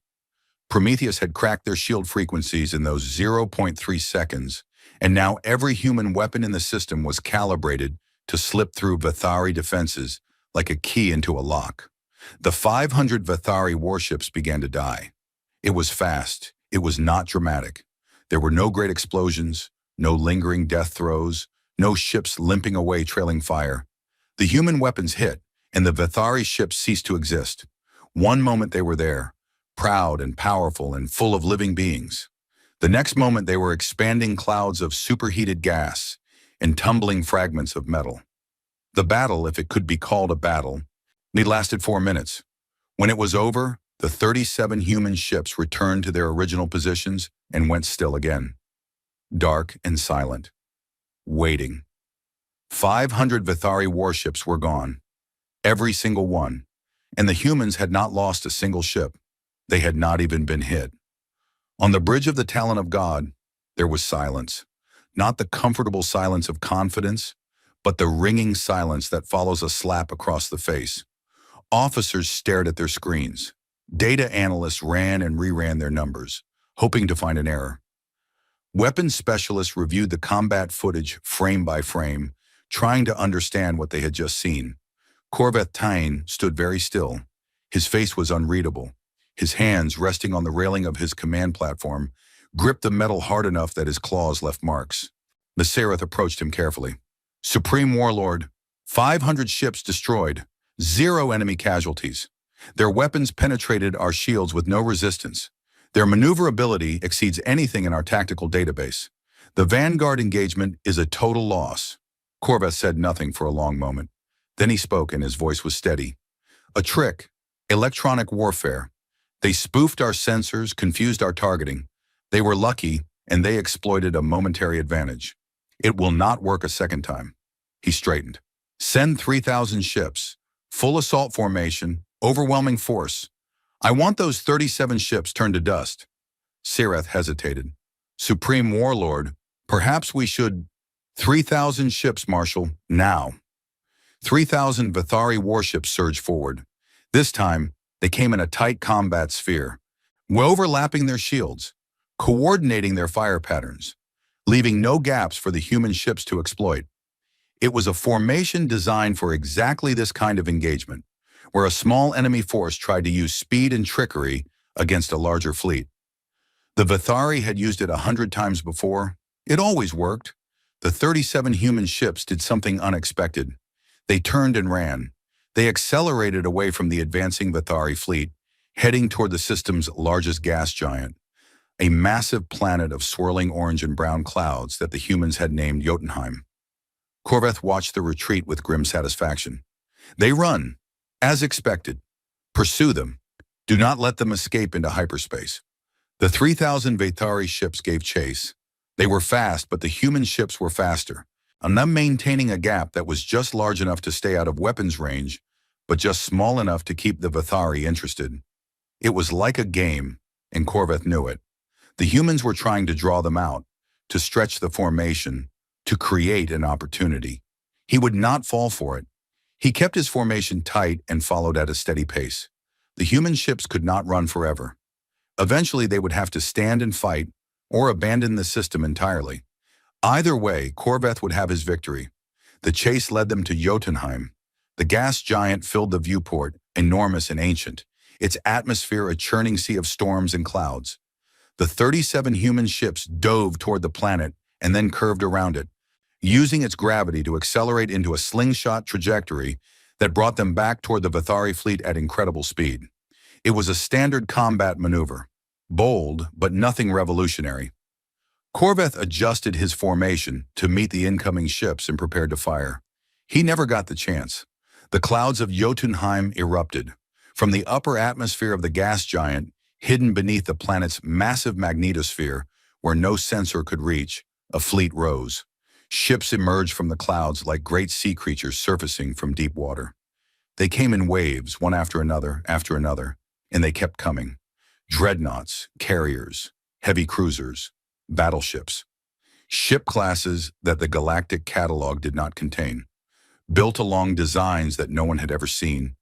Prometheus had cracked their shield frequencies in those 0.3 seconds, and now every human weapon in the system was calibrated to slip through Vthari defenses like a key into a lock. The 500 Vthari warships began to die. It was fast. It was not dramatic. There were no great explosions, no lingering death throes, no ships limping away trailing fire. The human weapons hit, and the Vthari ships ceased to exist. One moment they were there, proud and powerful and full of living beings. The next moment they were expanding clouds of superheated gas and tumbling fragments of metal. The battle, if it could be called a battle, lasted 4 minutes. When it was over, the 37 human ships returned to their original positions and went still again. Dark and silent. Waiting. 500 Vthari warships were gone. Every single one. And the humans had not lost a single ship. They had not even been hit. On the bridge of the Talon of God, there was silence. Not the comfortable silence of confidence, but the ringing silence that follows a slap across the face. Officers stared at their screens. Data analysts ran and reran their numbers, hoping to find an error. Weapons specialists reviewed the combat footage frame by frame, trying to understand what they had just seen. Corven stood very still. His face was unreadable. His hands, resting on the railing of his command platform, gripped the metal hard enough that his claws left marks. Mistook approached him carefully. Supreme Warlord, 500 ships destroyed, 0 enemy casualties. Their weapons penetrated our shields with no resistance. Their maneuverability exceeds anything in our tactical database. The Vanguard engagement is a total loss. Corven said nothing for a long moment. Then he spoke and his voice was steady. A trick. Electronic warfare. They spoofed our sensors, confused our targeting. They were lucky, and they exploited a momentary advantage. It will not work a second time. He straightened. Send 3,000 ships. Full assault formation. Overwhelming force. I want those 37 ships turned to dust. Sireth hesitated. Supreme Warlord, perhaps we should... 3,000 ships, Marshal, now. 3,000 Vthari warships surged forward. This time, they came in a tight combat sphere, overlapping their shields, coordinating their fire patterns, leaving no gaps for the human ships to exploit. It was a formation designed for exactly this kind of engagement, where a small enemy force tried to use speed and trickery against a larger fleet. The Vthari had used it 100 times before. It always worked. The 37 human ships did something unexpected. They turned and ran. They accelerated away from the advancing Vthari fleet, heading toward the system's largest gas giant, a massive planet of swirling orange and brown clouds that the humans had named Jotunheim. Corven watched the retreat with grim satisfaction. They run, as expected. Pursue them. Do not let them escape into hyperspace. The 3,000 Vthari ships gave chase. They were fast, but the human ships were faster, and them maintaining a gap that was just large enough to stay out of weapons range, but just small enough to keep the Vthari interested. It was like a game, and Corven knew it. The humans were trying to draw them out, to stretch the formation, to create an opportunity. He would not fall for it. He kept his formation tight and followed at a steady pace. The human ships could not run forever. Eventually, they would have to stand and fight or abandon the system entirely. Either way, Corven would have his victory. The chase led them to Jotunheim. The gas giant filled the viewport, enormous and ancient, its atmosphere a churning sea of storms and clouds. The 37 human ships dove toward the planet and then curved around it, using its gravity to accelerate into a slingshot trajectory that brought them back toward the Vthari fleet at incredible speed. It was a standard combat maneuver, bold but nothing revolutionary. Corven adjusted his formation to meet the incoming ships and prepared to fire. He never got the chance. The clouds of Jotunheim erupted. From the upper atmosphere of the gas giant, hidden beneath the planet's massive magnetosphere, where no sensor could reach, a fleet rose. Ships emerged from the clouds like great sea creatures surfacing from deep water. They came in waves, one after another, and they kept coming. Dreadnoughts, carriers, heavy cruisers, battleships. Ship classes that the Galactic catalog did not contain. Built along designs that no one had ever seen.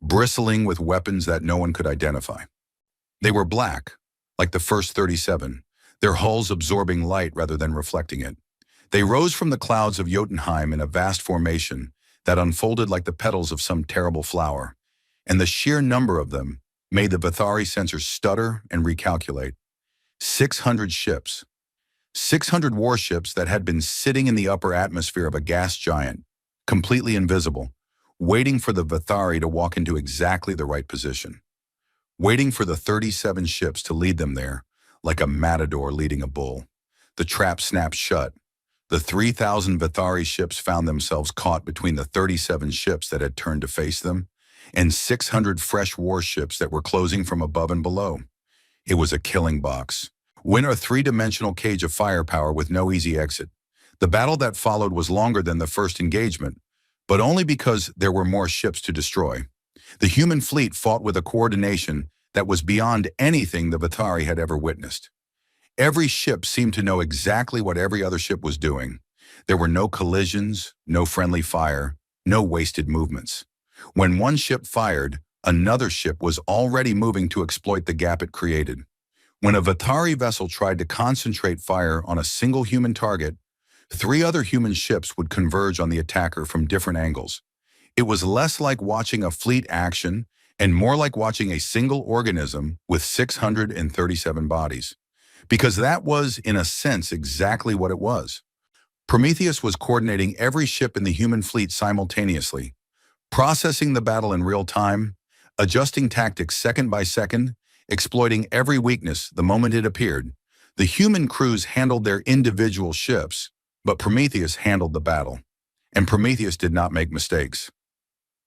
Bristling with weapons that no one could identify. They were black, like the first 37, their hulls absorbing light rather than reflecting it. They rose from the clouds of Jotunheim in a vast formation that unfolded like the petals of some terrible flower, and the sheer number of them made the Vthari sensors stutter and recalculate. 600 ships. 600 warships that had been sitting in the upper atmosphere of a gas giant, completely invisible, waiting for the Vthari to walk into exactly the right position. Waiting for the 37 ships to lead them there, like a matador leading a bull. The trap snapped shut. The 3,000 Vthari ships found themselves caught between the 37 ships that had turned to face them, and 600 fresh warships that were closing from above and below. It was a killing box. Win a three-dimensional cage of firepower with no easy exit. The battle that followed was longer than the first engagement, but only because there were more ships to destroy. The human fleet fought with a coordination that was beyond anything the Vthari had ever witnessed. Every ship seemed to know exactly what every other ship was doing. There were no collisions, no friendly fire, no wasted movements. When one ship fired, another ship was already moving to exploit the gap it created. When a Vthari vessel tried to concentrate fire on a single human target, 3 other human ships would converge on the attacker from different angles. It was less like watching a fleet action and more like watching a single organism with 637 bodies. Because that was, in a sense, exactly what it was. Prometheus was coordinating every ship in the human fleet simultaneously, processing the battle in real time, adjusting tactics second by second, exploiting every weakness the moment it appeared. The human crews handled their individual ships, but Prometheus handled the battle. And Prometheus did not make mistakes.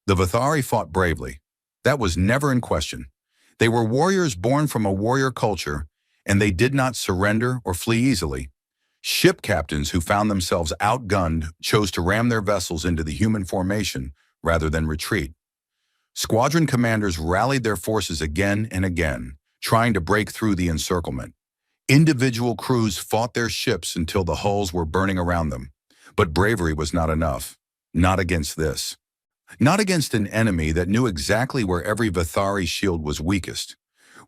The Vthari fought bravely. That was never in question. They were warriors born from a warrior culture, and they did not surrender or flee easily. Ship captains who found themselves outgunned chose to ram their vessels into the human formation rather than retreat. Squadron commanders rallied their forces again and again, trying to break through the encirclement. Individual crews fought their ships until the hulls were burning around them. But bravery was not enough. Not against this. Not against an enemy that knew exactly where every Vthari shield was weakest,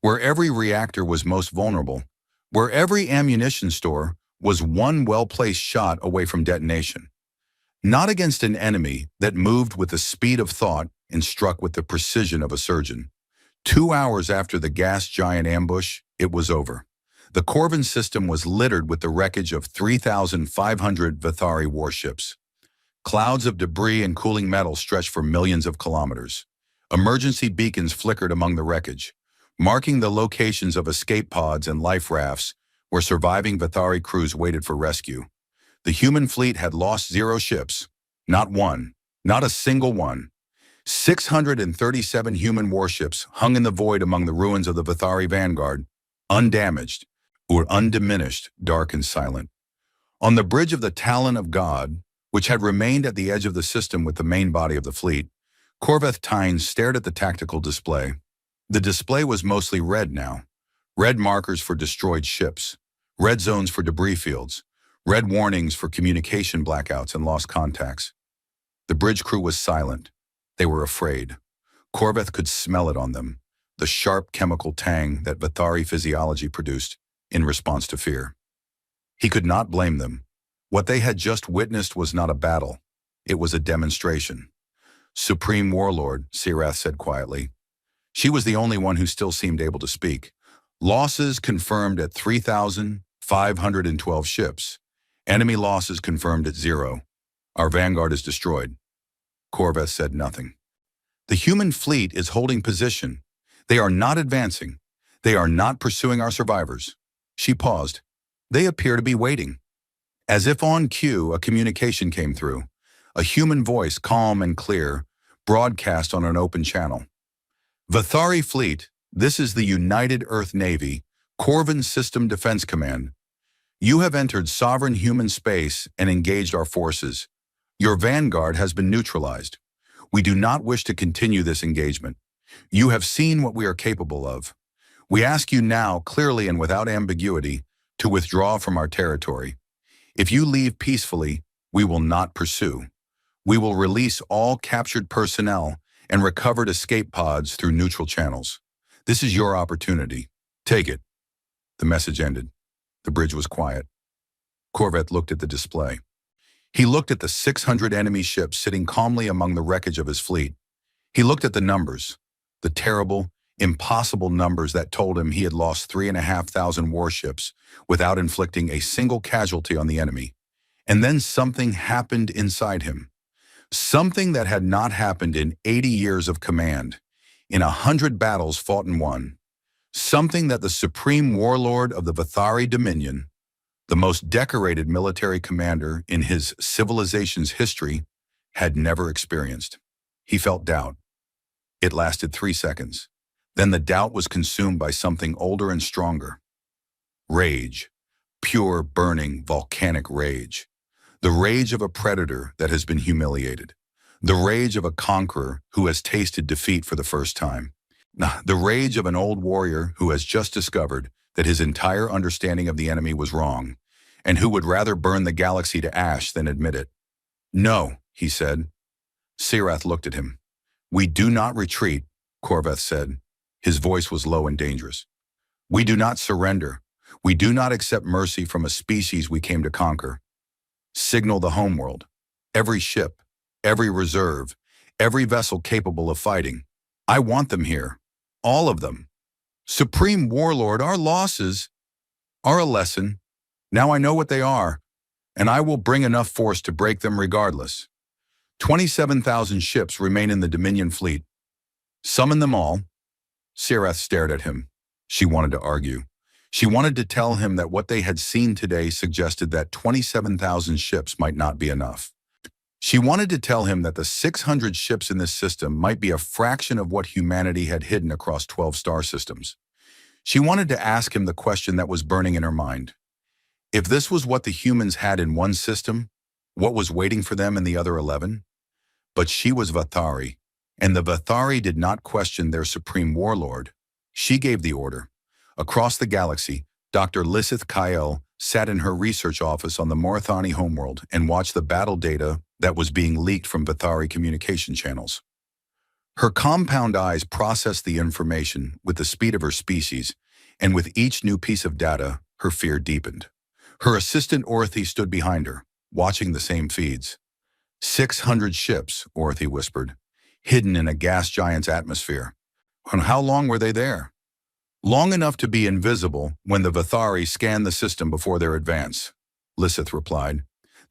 where every reactor was most vulnerable, where every ammunition store was one well-placed shot away from detonation. Not against an enemy that moved with the speed of thought and struck with the precision of a surgeon. 2 hours after the gas giant ambush, it was over. The Corven system was littered with the wreckage of 3,500 Vthari warships. Clouds of debris and cooling metal stretched for millions of kilometers. Emergency beacons flickered among the wreckage, marking the locations of escape pods and life rafts where surviving Vthari crews waited for rescue. The human fleet had lost 0 ships. Not one. Not a single one. 637 human warships hung in the void among the ruins of the Vthari vanguard, undamaged or undiminished, dark and silent. On the bridge of the Talon of God, which had remained at the edge of the system with the main body of the fleet, Vthari stared at the tactical display. The display was mostly red now. Red markers for destroyed ships, red zones for debris fields, red warnings for communication blackouts and lost contacts. The bridge crew was silent. They were afraid. Corven could smell it on them, the sharp chemical tang that Vthari physiology produced in response to fear. He could not blame them. What they had just witnessed was not a battle. It was a demonstration. Supreme Warlord, Sirath said quietly. She was the only one who still seemed able to speak. Losses confirmed at 3,512 ships. Enemy losses confirmed at 0. Our vanguard is destroyed. Corven said nothing. The human fleet is holding position. They are not advancing. They are not pursuing our survivors. She paused. They appear to be waiting. As if on cue, a communication came through. A human voice, calm and clear, broadcast on an open channel. Vthari Fleet, this is the United Earth Navy, Corven System Defense Command. You have entered sovereign human space and engaged our forces. Your vanguard has been neutralized. We do not wish to continue this engagement. You have seen what we are capable of. We ask you now, clearly and without ambiguity, to withdraw from our territory. If you leave peacefully, we will not pursue. We will release all captured personnel and recovered escape pods through neutral channels. This is your opportunity. Take it. The message ended. The bridge was quiet. Corven looked at the display. He looked at the 600 enemy ships sitting calmly among the wreckage of his fleet. He looked at the numbers, the terrible, impossible numbers that told him he had lost 3,500 warships without inflicting a single casualty on the enemy. And then something happened inside him. Something that had not happened in 80 years of command, in 100 battles fought and won. Something that the supreme warlord of the Vthari Dominion, the most decorated military commander in his civilization's history, had never experienced. He felt doubt. It lasted 3 seconds. Then the doubt was consumed by something older and stronger. Rage. Pure, burning, volcanic rage. The rage of a predator that has been humiliated. The rage of a conqueror who has tasted defeat for the first time. The rage of an old warrior who has just discovered that his entire understanding of the enemy was wrong, and who would rather burn the galaxy to ash than admit it. No, he said. Sirath looked at him. We do not retreat, Corven said. His voice was low and dangerous. We do not surrender. We do not accept mercy from a species we came to conquer. Signal the homeworld. Every ship, every reserve, every vessel capable of fighting. I want them here. All of them. Supreme Warlord, our losses are a lesson. Now I know what they are, and I will bring enough force to break them regardless. 27,000 ships remain in the Dominion fleet. Summon them all. Sirath stared at him. She wanted to argue. She wanted to tell him that what they had seen today suggested that 27,000 ships might not be enough. She wanted to tell him that the 600 ships in this system might be a fraction of what humanity had hidden across 12 star systems. She wanted to ask him the question that was burning in her mind. If this was what the humans had in one system, what was waiting for them in the other 11? But she was Vthari, and the Vthari did not question their supreme warlord. She gave the order. Across the galaxy, Dr. Lissith Kyle sat in her research office on the Morathani homeworld and watched the battle data that was being leaked from Vthari communication channels. Her compound eyes processed the information with the speed of her species, and with each new piece of data, her fear deepened. Her assistant Orthy stood behind her, watching the same feeds. 600 ships, Orthy whispered, hidden in a gas giant's atmosphere. And how long were they there? Long enough to be invisible when the Vthari scanned the system before their advance, Lissith replied.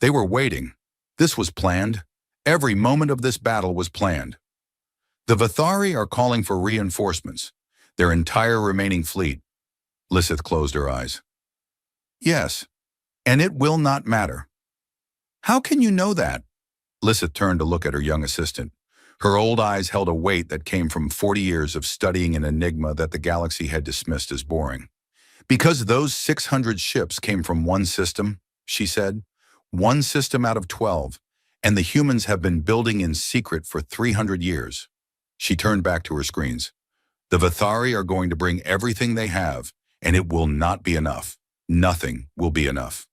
They were waiting. This was planned. Every moment of this battle was planned. The Vthari are calling for reinforcements, their entire remaining fleet. Lissith closed her eyes. Yes, and it will not matter. How can you know that? Lissith turned to look at her young assistant. Her old eyes held a weight that came from 40 years of studying an enigma that the galaxy had dismissed as boring. Because those 600 ships came from one system, she said, one system out of 12, and the humans have been building in secret for 300 years. She turned back to her screens. The Vthari are going to bring everything they have, and it will not be enough. Nothing will be enough.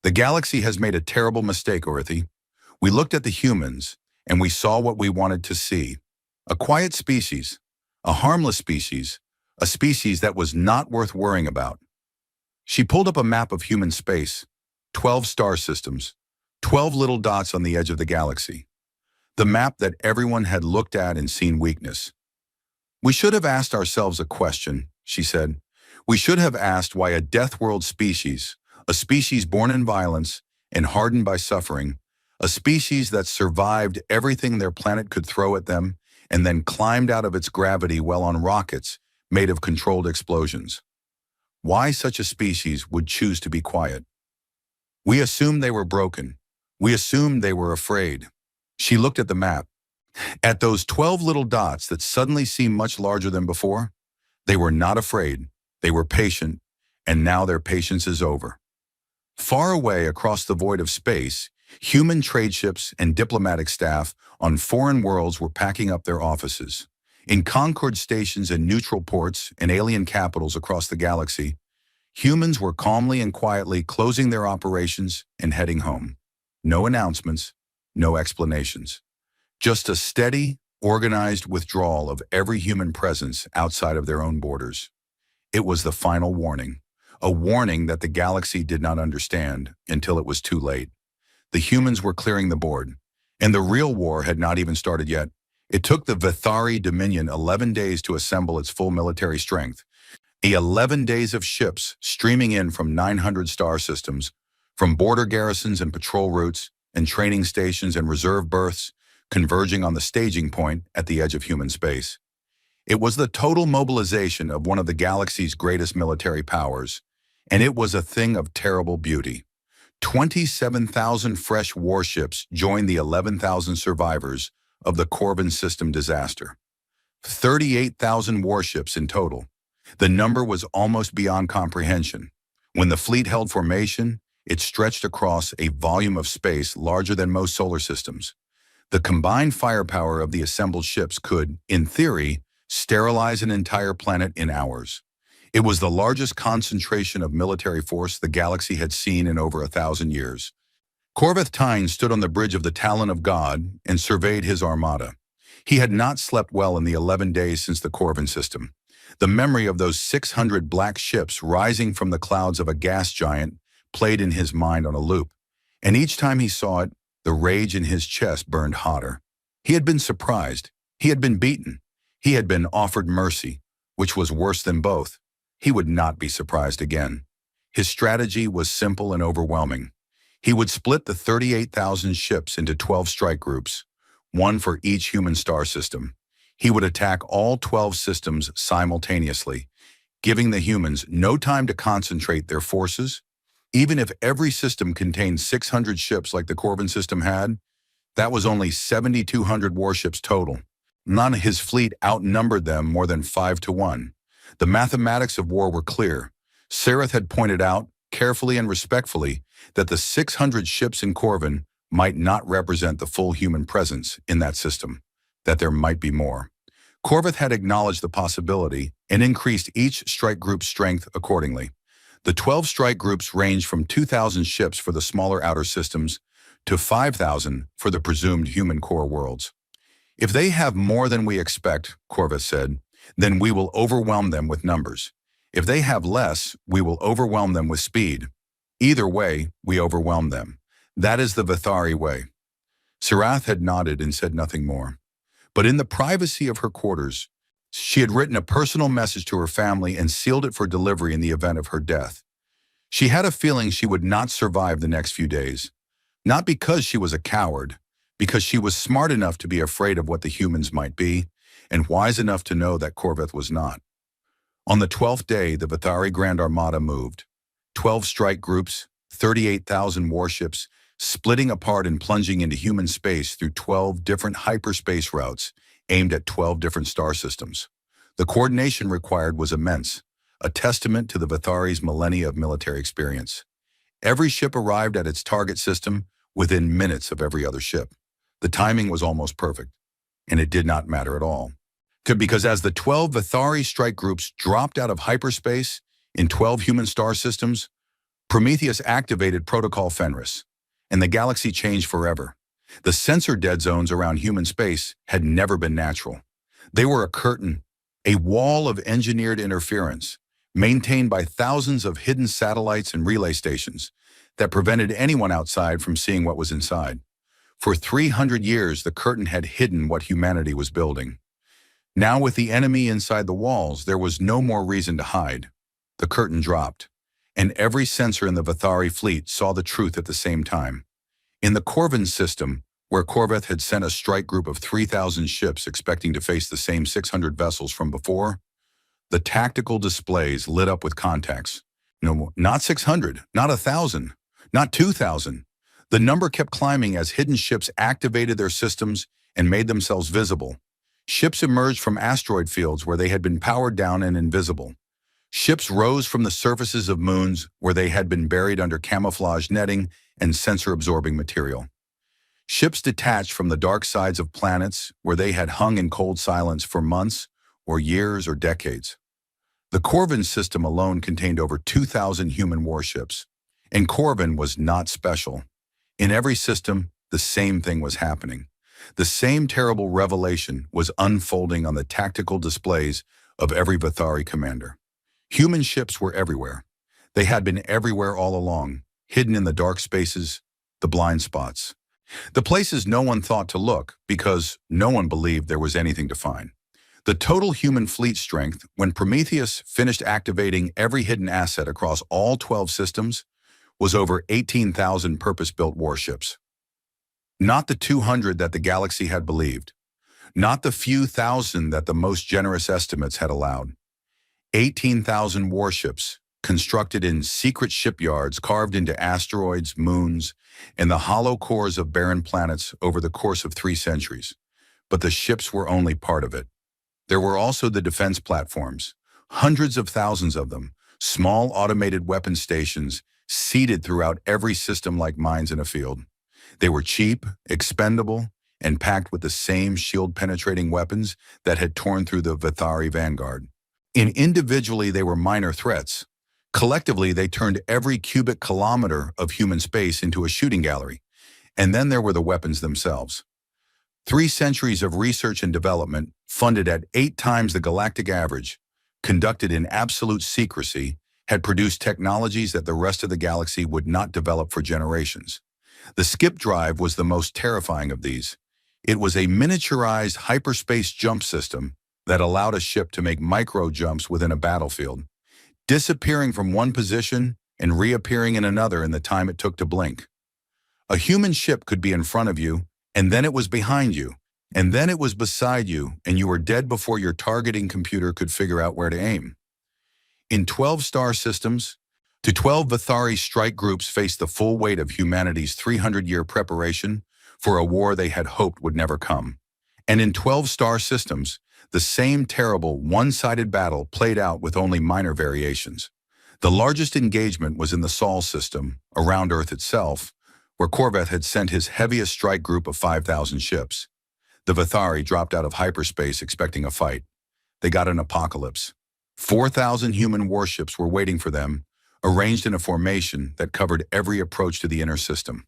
The galaxy has made a terrible mistake, Orthy. We looked at the humans, and we saw what we wanted to see. A quiet species, a harmless species, a species that was not worth worrying about. She pulled up a map of human space, 12 star systems, 12 little dots on the edge of the galaxy. The map that everyone had looked at and seen weakness. We should have asked ourselves a question, she said. We should have asked why a Deathworld species, a species born in violence and hardened by suffering, a species that survived everything their planet could throw at them and then climbed out of its gravity while on rockets made of controlled explosions. Why such a species would choose to be quiet? We assumed they were broken. We assumed they were afraid. She looked at the map. At those 12 little dots that suddenly seemed much larger than before, they were not afraid. They were patient, and now their patience is over. Far away across the void of space, human trade ships and diplomatic staff on foreign worlds were packing up their offices. In Concord stations and neutral ports and alien capitals across the galaxy, humans were calmly and quietly closing their operations and heading home. No announcements, no explanations. Just a steady, organized withdrawal of every human presence outside of their own borders. It was the final warning, a warning that the galaxy did not understand until it was too late. The humans were clearing the board, and the real war had not even started yet. It took the Vthari Dominion 11 days to assemble its full military strength. 11 days of ships streaming in from 900 star systems, from border garrisons and patrol routes, and training stations and reserve berths, converging on the staging point at the edge of human space. It was the total mobilization of one of the galaxy's greatest military powers, and it was a thing of terrible beauty. 27,000 fresh warships joined the 11,000 survivors of the Corven system disaster. 38,000 warships in total. The number was almost beyond comprehension. When the fleet held formation, it stretched across a volume of space larger than most solar systems. The combined firepower of the assembled ships could, in theory, sterilize an entire planet in hours. It was the largest concentration of military force the galaxy had seen in over 1,000 years. Corven stood on the bridge of the Talon of God and surveyed his armada. He had not slept well in the 11 days since the Corven system. The memory of those 600 black ships rising from the clouds of a gas giant played in his mind on a loop, and each time he saw it, the rage in his chest burned hotter. He had been surprised. He had been beaten. He had been offered mercy, which was worse than both. He would not be surprised again. His strategy was simple and overwhelming. He would split the 38,000 ships into 12 strike groups, one for each human star system. He would attack all 12 systems simultaneously, giving the humans no time to concentrate their forces. Even if every system contained 600 ships like the Corven system had, that was only 7,200 warships total. None of his fleet outnumbered them more than 5 to 1. The mathematics of war were clear. Sareth had pointed out, carefully and respectfully, that the 600 ships in Corven might not represent the full human presence in that system, that there might be more. Corven had acknowledged the possibility and increased each strike group's strength accordingly. The 12 strike groups ranged from 2,000 ships for the smaller outer systems to 5,000 for the presumed human core worlds. If they have more than we expect, Corven said, then we will overwhelm them with numbers. If they have less, we will overwhelm them with speed. Either way, we overwhelm them. That is the Vthari way. Sarath had nodded and said nothing more. But in the privacy of her quarters, she had written a personal message to her family and sealed it for delivery in the event of her death. She had a feeling she would not survive the next few days. Not because she was a coward, because she was smart enough to be afraid of what the humans might be, and wise enough to know that Corven was not. On the 12th day, the Vthari Grand Armada moved. 12 strike groups, 38,000 warships, splitting apart and plunging into human space through 12 different hyperspace routes aimed at 12 different star systems. The coordination required was immense, a testament to the Vthari's millennia of military experience. Every ship arrived at its target system within minutes of every other ship. The timing was almost perfect, and it did not matter at all. Because as the 12 Vthari strike groups dropped out of hyperspace in 12 human star systems, Prometheus activated Protocol Fenris, and the galaxy changed forever. The sensor dead zones around human space had never been natural. They were a curtain, a wall of engineered interference, maintained by thousands of hidden satellites and relay stations that prevented anyone outside from seeing what was inside. For 300 years, the curtain had hidden what humanity was building. Now, with the enemy inside the walls, there was no more reason to hide. The curtain dropped, and every sensor in the Vthari fleet saw the truth at the same time. In the Corven system, where Corven had sent a strike group of 3,000 ships expecting to face the same 600 vessels from before, the tactical displays lit up with contacts. No, not 600, not 1,000, not 2,000. The number kept climbing as hidden ships activated their systems and made themselves visible. Ships emerged from asteroid fields where they had been powered down and invisible. Ships rose from the surfaces of moons where they had been buried under camouflage netting and sensor-absorbing material. Ships detached from the dark sides of planets where they had hung in cold silence for months or years or decades. The Corven system alone contained over 2,000 human warships, and Corven was not special. In every system, the same thing was happening. The same terrible revelation was unfolding on the tactical displays of every Vthari commander. Human ships were everywhere. They had been everywhere all along, hidden in the dark spaces, the blind spots. The places no one thought to look because no one believed there was anything to find. The total human fleet strength, when Prometheus finished activating every hidden asset across all 12 systems, was over 18,000 purpose-built warships. Not the 200 that the galaxy had believed. Not the few thousand that the most generous estimates had allowed. 18,000 warships, constructed in secret shipyards carved into asteroids, moons, and the hollow cores of barren planets over the course of 3 centuries. But the ships were only part of it. There were also the defense platforms, hundreds of thousands of them, small automated weapon stations seeded throughout every system like mines in a field. They were cheap, expendable, and packed with the same shield-penetrating weapons that had torn through the Vthari vanguard. Individually, they were minor threats. Collectively, they turned every cubic kilometer of human space into a shooting gallery. And then there were the weapons themselves. 3 centuries of research and development, funded at 8 times the galactic average, conducted in absolute secrecy, had produced technologies that the rest of the galaxy would not develop for generations. The skip drive was the most terrifying of these. It was a miniaturized hyperspace jump system that allowed a ship to make micro jumps within a battlefield, disappearing from one position and reappearing in another in the time it took to blink. A human ship could be in front of you, and then it was behind you, and then it was beside you, and you were dead before your targeting computer could figure out where to aim. In 12 star systems, the 12 Vthari strike groups faced the full weight of humanity's 300-year preparation for a war they had hoped would never come. And in 12 star systems, the same terrible, one-sided battle played out with only minor variations. The largest engagement was in the Sol system, around Earth itself, where Corven had sent his heaviest strike group of 5,000 ships. The Vthari dropped out of hyperspace expecting a fight. They got an apocalypse. 4,000 human warships were waiting for them, arranged in a formation that covered every approach to the inner system.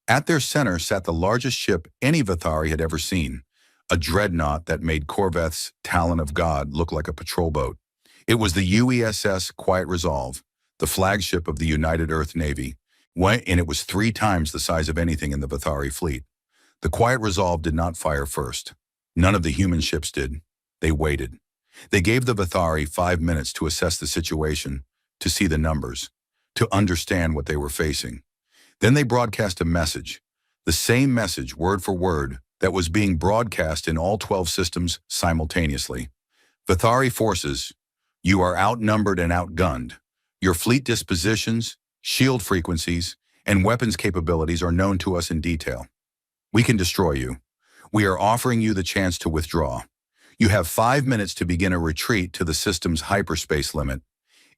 At their center sat the largest ship any Vthari had ever seen, a dreadnought that made Corvet's Talon of God look like a patrol boat. It was the UESS Quiet Resolve, the flagship of the United Earth Navy, and it was 3 times the size of anything in the Vthari fleet. The Quiet Resolve did not fire first. None of the human ships did. They waited. They gave the Vthari 5 minutes to assess the situation, to see the numbers, to understand what they were facing. Then they broadcast a message, the same message, word for word, that was being broadcast in all 12 systems simultaneously. Vthari forces, you are outnumbered and outgunned. Your fleet dispositions, shield frequencies, and weapons capabilities are known to us in detail. We can destroy you. We are offering you the chance to withdraw. You have 5 minutes to begin a retreat to the system's hyperspace limit.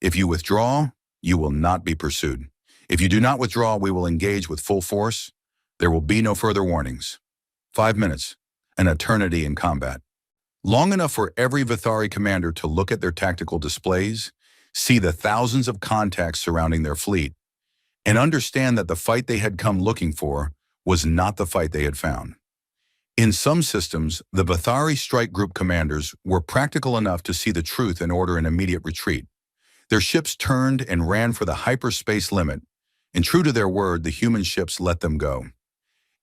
If you withdraw, you will not be pursued. If you do not withdraw, we will engage with full force. There will be no further warnings. 5 minutes, an eternity in combat. Long enough for every Vthari commander to look at their tactical displays, see the thousands of contacts surrounding their fleet, and understand that the fight they had come looking for was not the fight they had found. In some systems, the Vthari strike group commanders were practical enough to see the truth and order an immediate retreat. Their ships turned and ran for the hyperspace limit, and true to their word, the human ships let them go.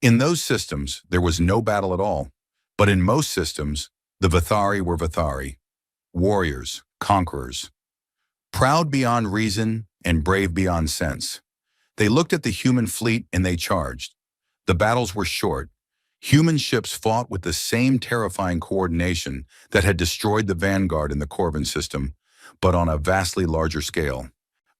In those systems, there was no battle at all, but in most systems, the Vthari were Vthari, warriors, conquerors, proud beyond reason and brave beyond sense. They looked at the human fleet and they charged. The battles were short. Human ships fought with the same terrifying coordination that had destroyed the Vanguard in the Corven system, but on a vastly larger scale.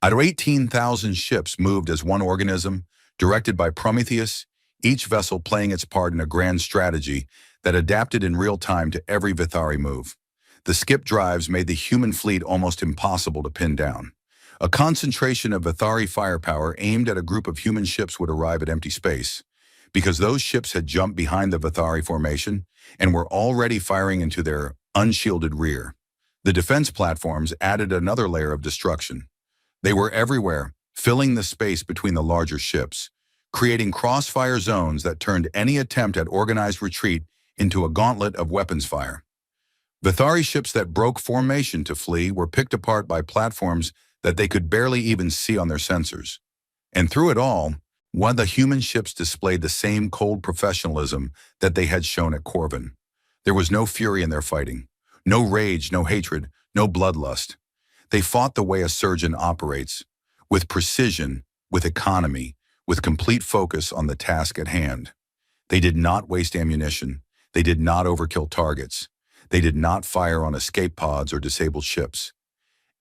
Out of 18,000 ships moved as one organism, directed by Prometheus, each vessel playing its part in a grand strategy that adapted in real time to every Vthari move. The skip drives made the human fleet almost impossible to pin down. A concentration of Vthari firepower aimed at a group of human ships would arrive at empty space, because those ships had jumped behind the Vthari formation and were already firing into their unshielded rear. The defense platforms added another layer of destruction. They were everywhere, filling the space between the larger ships, creating crossfire zones that turned any attempt at organized retreat into a gauntlet of weapons fire. Vthari ships that broke formation to flee were picked apart by platforms that they could barely even see on their sensors. And through it all, one of the human ships displayed the same cold professionalism that they had shown at Corven. There was no fury in their fighting, no rage, no hatred, no bloodlust. They fought the way a surgeon operates, with precision, with economy, with complete focus on the task at hand. They did not waste ammunition. They did not overkill targets. They did not fire on escape pods or disabled ships.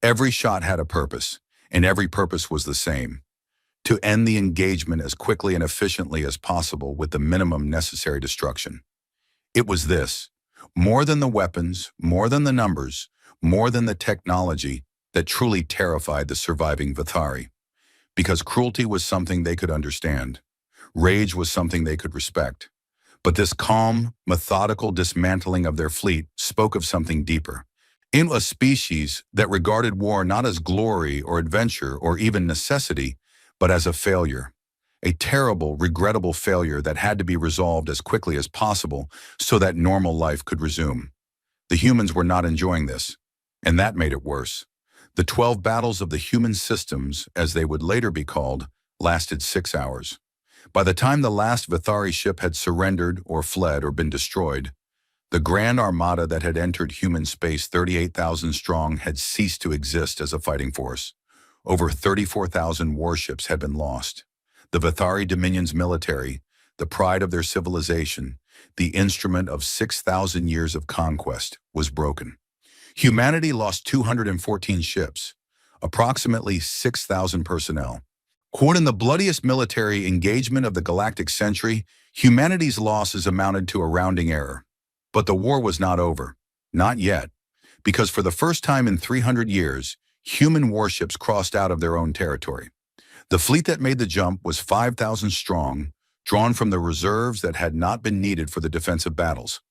Every shot had a purpose, and every purpose was the same: to end the engagement as quickly and efficiently as possible with the minimum necessary destruction. It was this, more than the weapons, more than the numbers, more than the technology, that truly terrified the surviving Vthari. Because cruelty was something they could understand. Rage was something they could respect. But this calm, methodical dismantling of their fleet spoke of something deeper. In a species that regarded war not as glory or adventure or even necessity, but as a failure. A terrible, regrettable failure that had to be resolved as quickly as possible so that normal life could resume. The humans were not enjoying this, and that made it worse. The 12 battles of the human systems, as they would later be called, lasted 6 hours. By the time the last Vthari ship had surrendered or fled or been destroyed, the grand armada that had entered human space 38,000 strong had ceased to exist as a fighting force. Over 34,000 warships had been lost. The Vthari Dominion's military, the pride of their civilization, the instrument of 6,000 years of conquest, was broken. Humanity lost 214 ships, approximately 6,000 personnel. Quote, in the bloodiest military engagement of the galactic century, humanity's losses amounted to a rounding error. But the war was not over. Not yet. Because for the first time in 300 years, human warships crossed out of their own territory. The fleet that made the jump was 5,000 strong, drawn from the reserves that had not been needed for the defensive battles.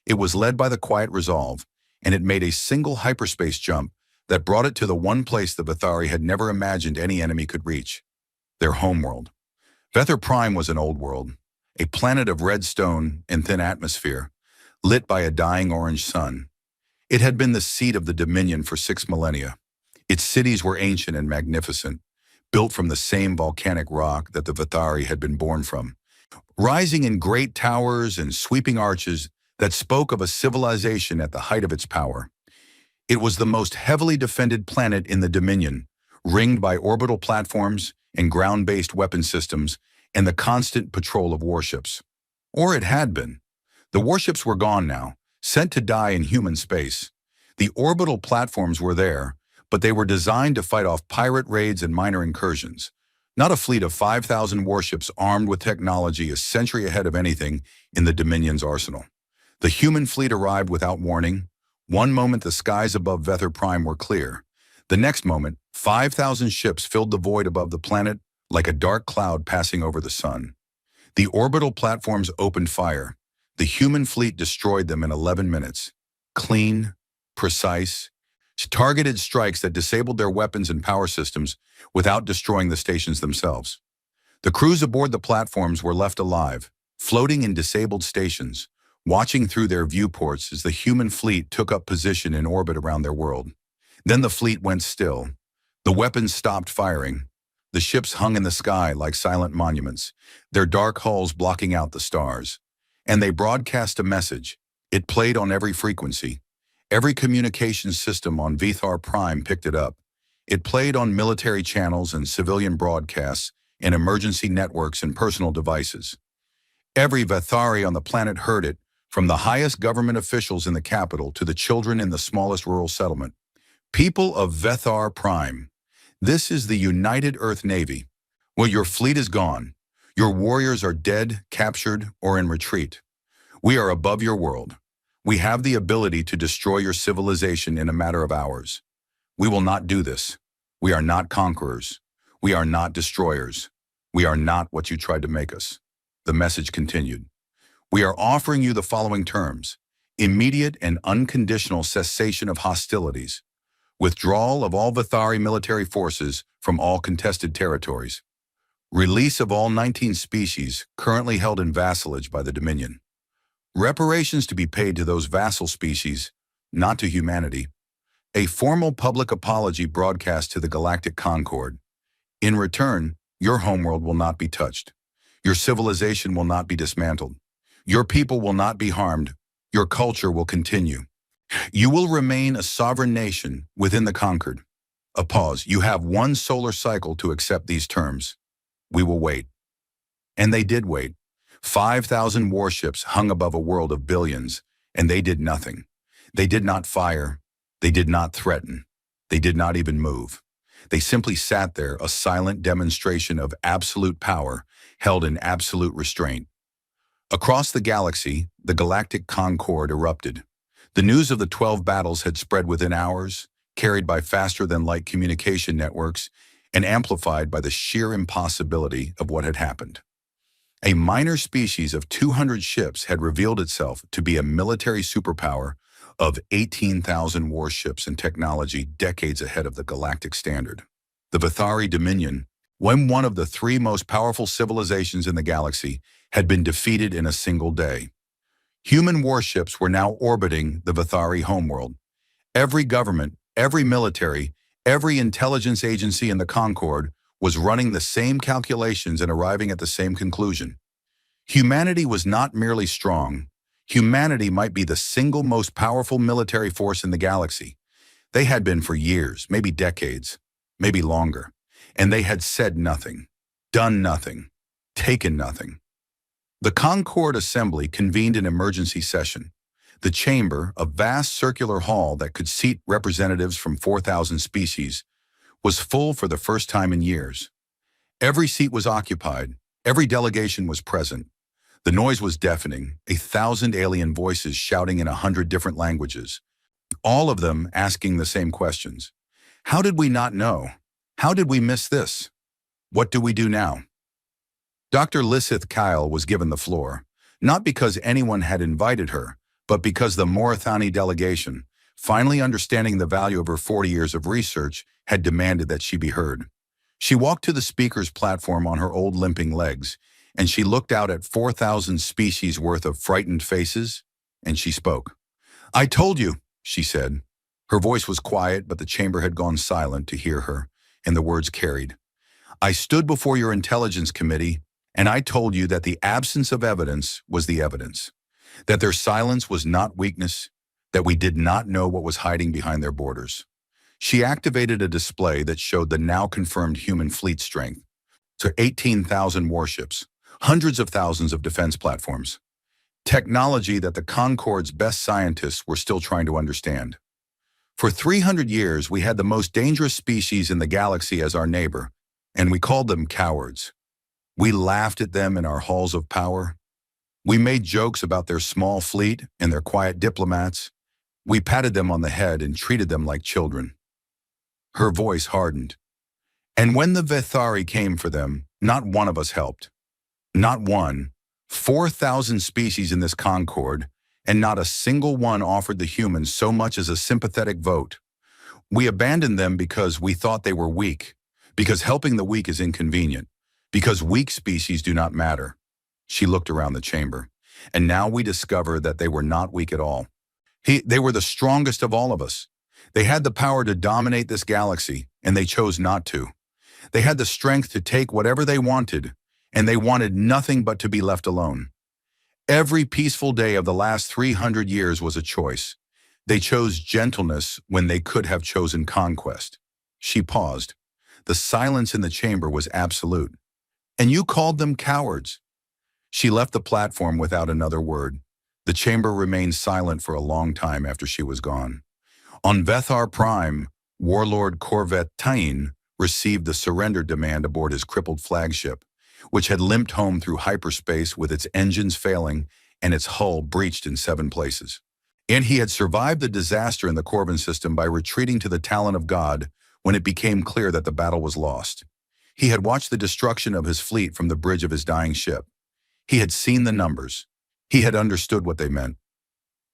It was led by the Quiet Resolve, and it made a single hyperspace jump that brought it to the one place the Vthari had never imagined any enemy could reach: their homeworld. Vthar Prime was an old world, a planet of red stone and thin atmosphere, lit by a dying orange sun. It had been the seat of the Dominion for 6 millennia. Its cities were ancient and magnificent, built from the same volcanic rock that the Vthari had been born from, rising in great towers and sweeping arches that spoke of a civilization at the height of its power. It was the most heavily defended planet in the Dominion, ringed by orbital platforms and ground-based weapon systems and the constant patrol of warships. Or it had been. The warships were gone now, sent to die in human space. The orbital platforms were there, but they were designed to fight off pirate raids and minor incursions. Not a fleet of 5,000 warships armed with technology a century ahead of anything in the Dominion's arsenal. The human fleet arrived without warning. One moment the skies above Vthar Prime were clear. The next moment, 5,000 ships filled the void above the planet like a dark cloud passing over the sun. The orbital platforms opened fire. The human fleet destroyed them in 11 minutes. Clean, precise, targeted strikes that disabled their weapons and power systems without destroying the stations themselves. The crews aboard the platforms were left alive, floating in disabled stations, watching through their viewports as the human fleet took up position in orbit around their world. Then the fleet went still. The weapons stopped firing. The ships hung in the sky like silent monuments, their dark hulls blocking out the stars. And they broadcast a message. It played on every frequency. Every communications system on Vthar Prime picked it up. It played on military channels and civilian broadcasts, and emergency networks and personal devices. Every Vthari on the planet heard it, from the highest government officials in the capital to the children in the smallest rural settlement. People of Vthar Prime, this is the United Earth Navy. Well, your fleet is gone. Your warriors are dead, captured, or in retreat. We are above your world. We have the ability to destroy your civilization in a matter of hours. We will not do this. We are not conquerors. We are not destroyers. We are not what you tried to make us. The message continued. We are offering you the following terms: immediate and unconditional cessation of hostilities, withdrawal of all Vthari military forces from all contested territories, release of all 19 species currently held in vassalage by the Dominion, reparations to be paid to those vassal species, not to humanity, a formal public apology broadcast to the Galactic Concord. In return, your homeworld will not be touched. Your civilization will not be dismantled. Your people will not be harmed. Your culture will continue. You will remain a sovereign nation within the conquered. A pause. You have one solar cycle to accept these terms. We will wait. And they did wait. 5,000 warships hung above a world of billions, and they did nothing. They did not fire. They did not threaten. They did not even move. They simply sat there, a silent demonstration of absolute power, held in absolute restraint. Across the galaxy, the Galactic Concord erupted. The news of the 12 battles had spread within hours, carried by faster-than-light communication networks, and amplified by the sheer impossibility of what had happened. A minor species of 200 ships had revealed itself to be a military superpower of 18,000 warships and technology decades ahead of the galactic standard. The Vthari Dominion, when one of the 3 most powerful civilizations in the galaxy, had been defeated in a single day. Human warships were now orbiting the Vthari homeworld. Every government, every military, every intelligence agency in the Concord was running the same calculations and arriving at the same conclusion. Humanity was not merely strong. Humanity might be the single most powerful military force in the galaxy. They had been for years, maybe decades, maybe longer, and they had said nothing, done nothing, taken nothing. The Concord Assembly convened an emergency session. The chamber, a vast circular hall that could seat representatives from 4,000 species, was full for the first time in years. Every seat was occupied. Every delegation was present. The noise was deafening, 1,000 alien voices shouting in 100 different languages, all of them asking the same questions. How did we not know? How did we miss this? What do we do now? Dr. Lissith Kyle was given the floor, not because anyone had invited her, but because the Morathani delegation, finally understanding the value of her 40 years of research, had demanded that she be heard. She walked to the speaker's platform on her old limping legs, and she looked out at 4,000 species worth of frightened faces, and she spoke. "I told you," she said. Her voice was quiet, but the chamber had gone silent to hear her, and the words carried. "I stood before your intelligence committee, and I told you that the absence of evidence was the evidence, that their silence was not weakness, that we did not know what was hiding behind their borders." She activated a display that showed the now confirmed human fleet strength to 18,000 warships, hundreds of thousands of defense platforms, technology that the Concord's best scientists were still trying to understand. For 300 years, we had the most dangerous species in the galaxy as our neighbor, and we called them cowards. We laughed at them in our halls of power. We made jokes about their small fleet and their quiet diplomats. We patted them on the head and treated them like children. Her voice hardened. And when the Vthari came for them, not one of us helped. Not one. 4,000 species in this Concord, and not a single one offered the humans so much as a sympathetic vote. We abandoned them because we thought they were weak, because helping the weak is inconvenient, because weak species do not matter. She looked around the chamber, and now we discover that they were not weak at all. They were the strongest of all of us. They had the power to dominate this galaxy, and they chose not to. They had the strength to take whatever they wanted, and they wanted nothing but to be left alone. Every peaceful day of the last 300 years was a choice. They chose gentleness when they could have chosen conquest. She paused. The silence in the chamber was absolute. "And you called them cowards." She left the platform without another word. The chamber remained silent for a long time after she was gone. On Vthar Prime, Warlord Corven received the surrender demand aboard his crippled flagship, which had limped home through hyperspace with its engines failing and its hull breached in 7 places. And he had survived the disaster in the Corven system by retreating to the Talon of God when it became clear that the battle was lost. He had watched the destruction of his fleet from the bridge of his dying ship. He had seen the numbers. He had understood what they meant.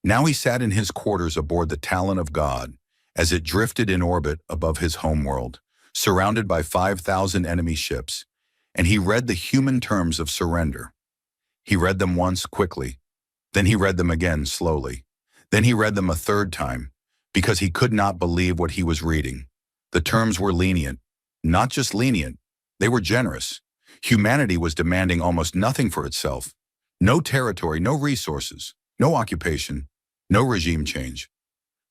Now he sat in his quarters aboard the Talon of God as it drifted in orbit above his homeworld, surrounded by 5,000 enemy ships, and he read the human terms of surrender. He read them once quickly, then he read them again slowly, then he read them a third time, because he could not believe what he was reading. The terms were lenient, not just lenient, they were generous. Humanity was demanding almost nothing for itself. No territory, no resources, no occupation, no regime change.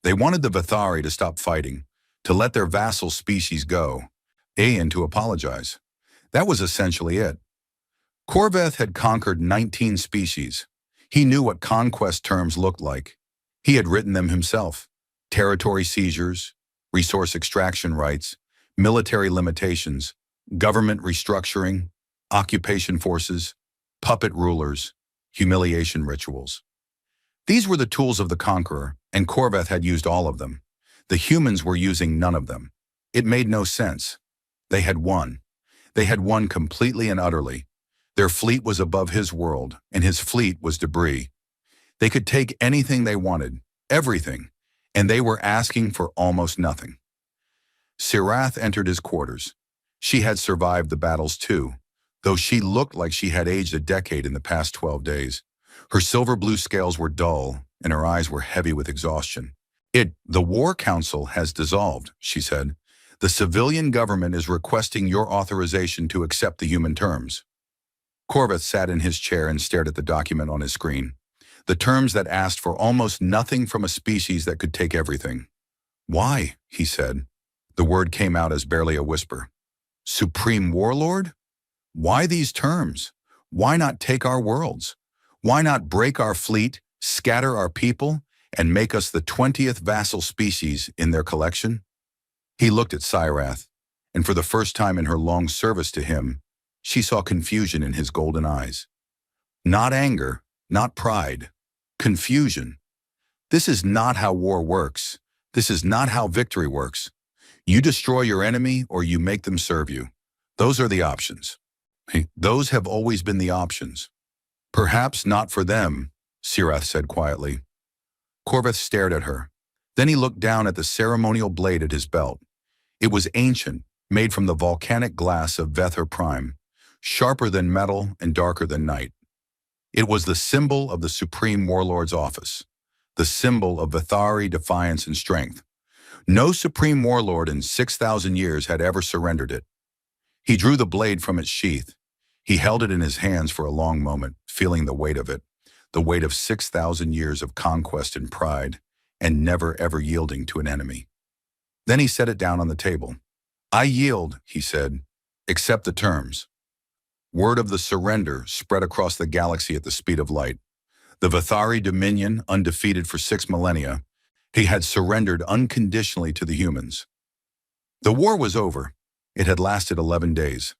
They wanted the Vthari to stop fighting, to let their vassal species go, and to apologize. That was essentially it. Corven had conquered 19 species. He knew what conquest terms looked like. He had written them himself. Territory seizures, resource extraction rights, military limitations, government restructuring, occupation forces, puppet rulers, humiliation rituals. These were the tools of the conqueror, and Corven had used all of them. The humans were using none of them. It made no sense. They had won. They had won completely and utterly. Their fleet was above his world, and his fleet was debris. They could take anything they wanted, everything, and they were asking for almost nothing. Sirath entered his quarters. She had survived the battles too, though she looked like she had aged a decade in the past 12 days. Her silver blue scales were dull, and her eyes were heavy with exhaustion. The War Council has dissolved, she said. The civilian government is requesting your authorization to accept the human terms. Corven sat in his chair and stared at the document on his screen. The terms that asked for almost nothing from a species that could take everything. "Why?" he said. The word came out as barely a whisper. "Supreme Warlord? Why these terms? Why not take our worlds? Why not break our fleet, scatter our people, and make us the 20th vassal species in their collection?" He looked at Sirath, and for the first time in her long service to him, she saw confusion in his golden eyes. Not anger, not pride, confusion. This is not how war works. This is not how victory works. You destroy your enemy or you make them serve you. Those are the options. Those have always been the options. "Perhaps not for them," Sirath said quietly. Corven stared at her. Then he looked down at the ceremonial blade at his belt. It was ancient, made from the volcanic glass of Vthari Prime, sharper than metal and darker than night. It was the symbol of the Supreme Warlord's office, the symbol of Vthari defiance and strength. No Supreme Warlord in 6,000 years had ever surrendered it. He drew the blade from its sheath. He held it in his hands for a long moment, feeling the weight of it, the weight of 6,000 years of conquest and pride, and never ever yielding to an enemy. Then he set it down on the table. "I yield," he said. "Accept the terms." Word of the surrender spread across the galaxy at the speed of light. The Vthari Dominion, undefeated for 6 millennia, he had surrendered unconditionally to the humans. The war was over. It had lasted 11 days.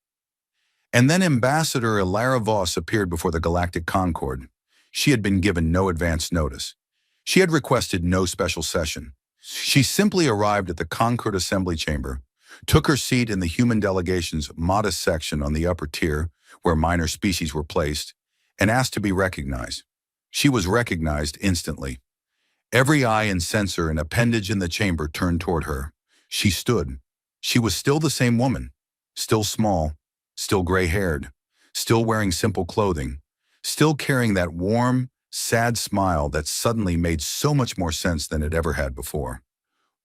And then Ambassador Elara Voss appeared before the Galactic Concord. She had been given no advance notice. She had requested no special session. She simply arrived at the Concord Assembly Chamber, took her seat in the human delegation's modest section on the upper tier where minor species were placed, and asked to be recognized. She was recognized instantly. Every eye and sensor and appendage in the chamber turned toward her. She stood. She was still the same woman, still small, still gray-haired, still wearing simple clothing, still carrying that warm, sad smile that suddenly made so much more sense than it ever had before.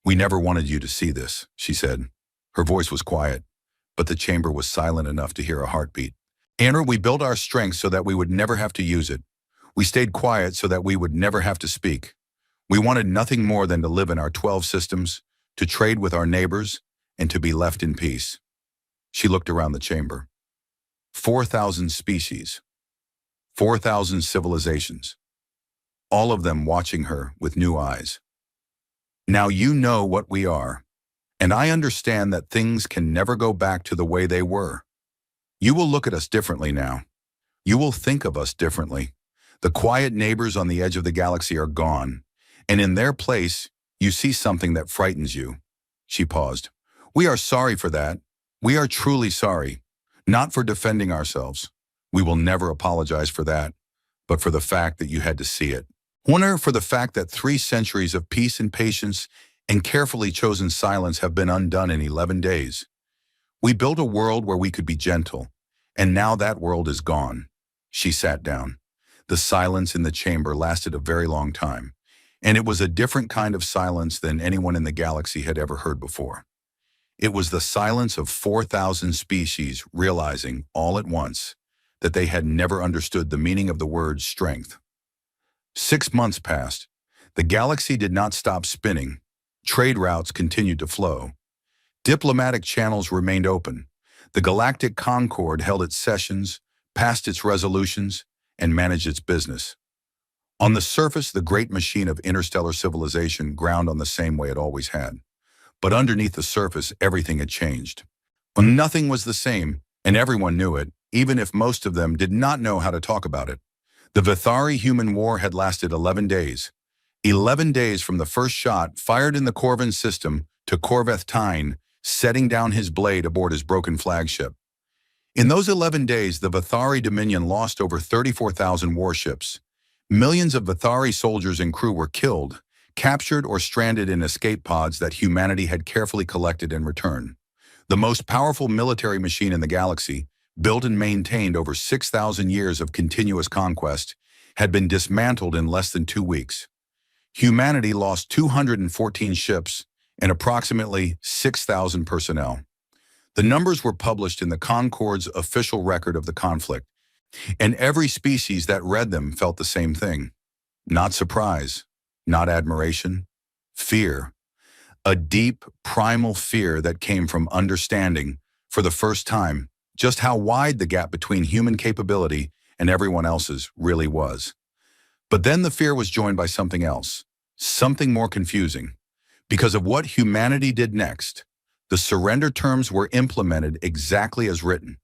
"We never wanted you to see this," she said. Her voice was quiet, but the chamber was silent enough to hear a heartbeat. "Anna, we built our strength so that we would never have to use it. We stayed quiet so that we would never have to speak. We wanted nothing more than to live in our 12 systems, to trade with our neighbors, and to be left in peace." She looked around the chamber. 4,000 species, 4,000 civilizations, all of them watching her with new eyes. "Now you know what we are, and I understand that things can never go back to the way they were. You will look at us differently now. You will think of us differently. The quiet neighbors on the edge of the galaxy are gone, and in their place, you see something that frightens you." She paused. "We are sorry for that. We are truly sorry. Not for defending ourselves. We will never apologize for that, but for the fact that you had to see it. Wonder for the fact that 3 centuries of peace and patience and carefully chosen silence have been undone in 11 days. We built a world where we could be gentle, and now that world is gone." She sat down. The silence in the chamber lasted a very long time, and it was a different kind of silence than anyone in the galaxy had ever heard before. It was the silence of 4,000 species realizing, all at once, that they had never understood the meaning of the word strength. 6 months passed. The galaxy did not stop spinning. Trade routes continued to flow. Diplomatic channels remained open. The Galactic Concord held its sessions, passed its resolutions, and managed its business. On the surface, the great machine of interstellar civilization ground on the same way it always had. But underneath the surface, everything had changed. Nothing was the same, and everyone knew it, even if most of them did not know how to talk about it. The Vthari human war had lasted 11 days. 11 days from the first shot fired in the Corven system to Corven setting down his blade aboard his broken flagship. In those 11 days, the Vthari Dominion lost over 34,000 warships. Millions of Vthari soldiers and crew were killed, captured or stranded in escape pods that humanity had carefully collected and returned. The most powerful military machine in the galaxy, built and maintained over 6,000 years of continuous conquest, had been dismantled in less than 2 weeks. Humanity lost 214 ships and approximately 6,000 personnel. The numbers were published in the Concord's official record of the conflict, and every species that read them felt the same thing. Not surprise, not admiration, fear. A deep, primal fear that came from understanding, for the first time, just how wide the gap between human capability and everyone else's really was. But then the fear was joined by something else, something more confusing. Because of what humanity did next, the surrender terms were implemented exactly as written.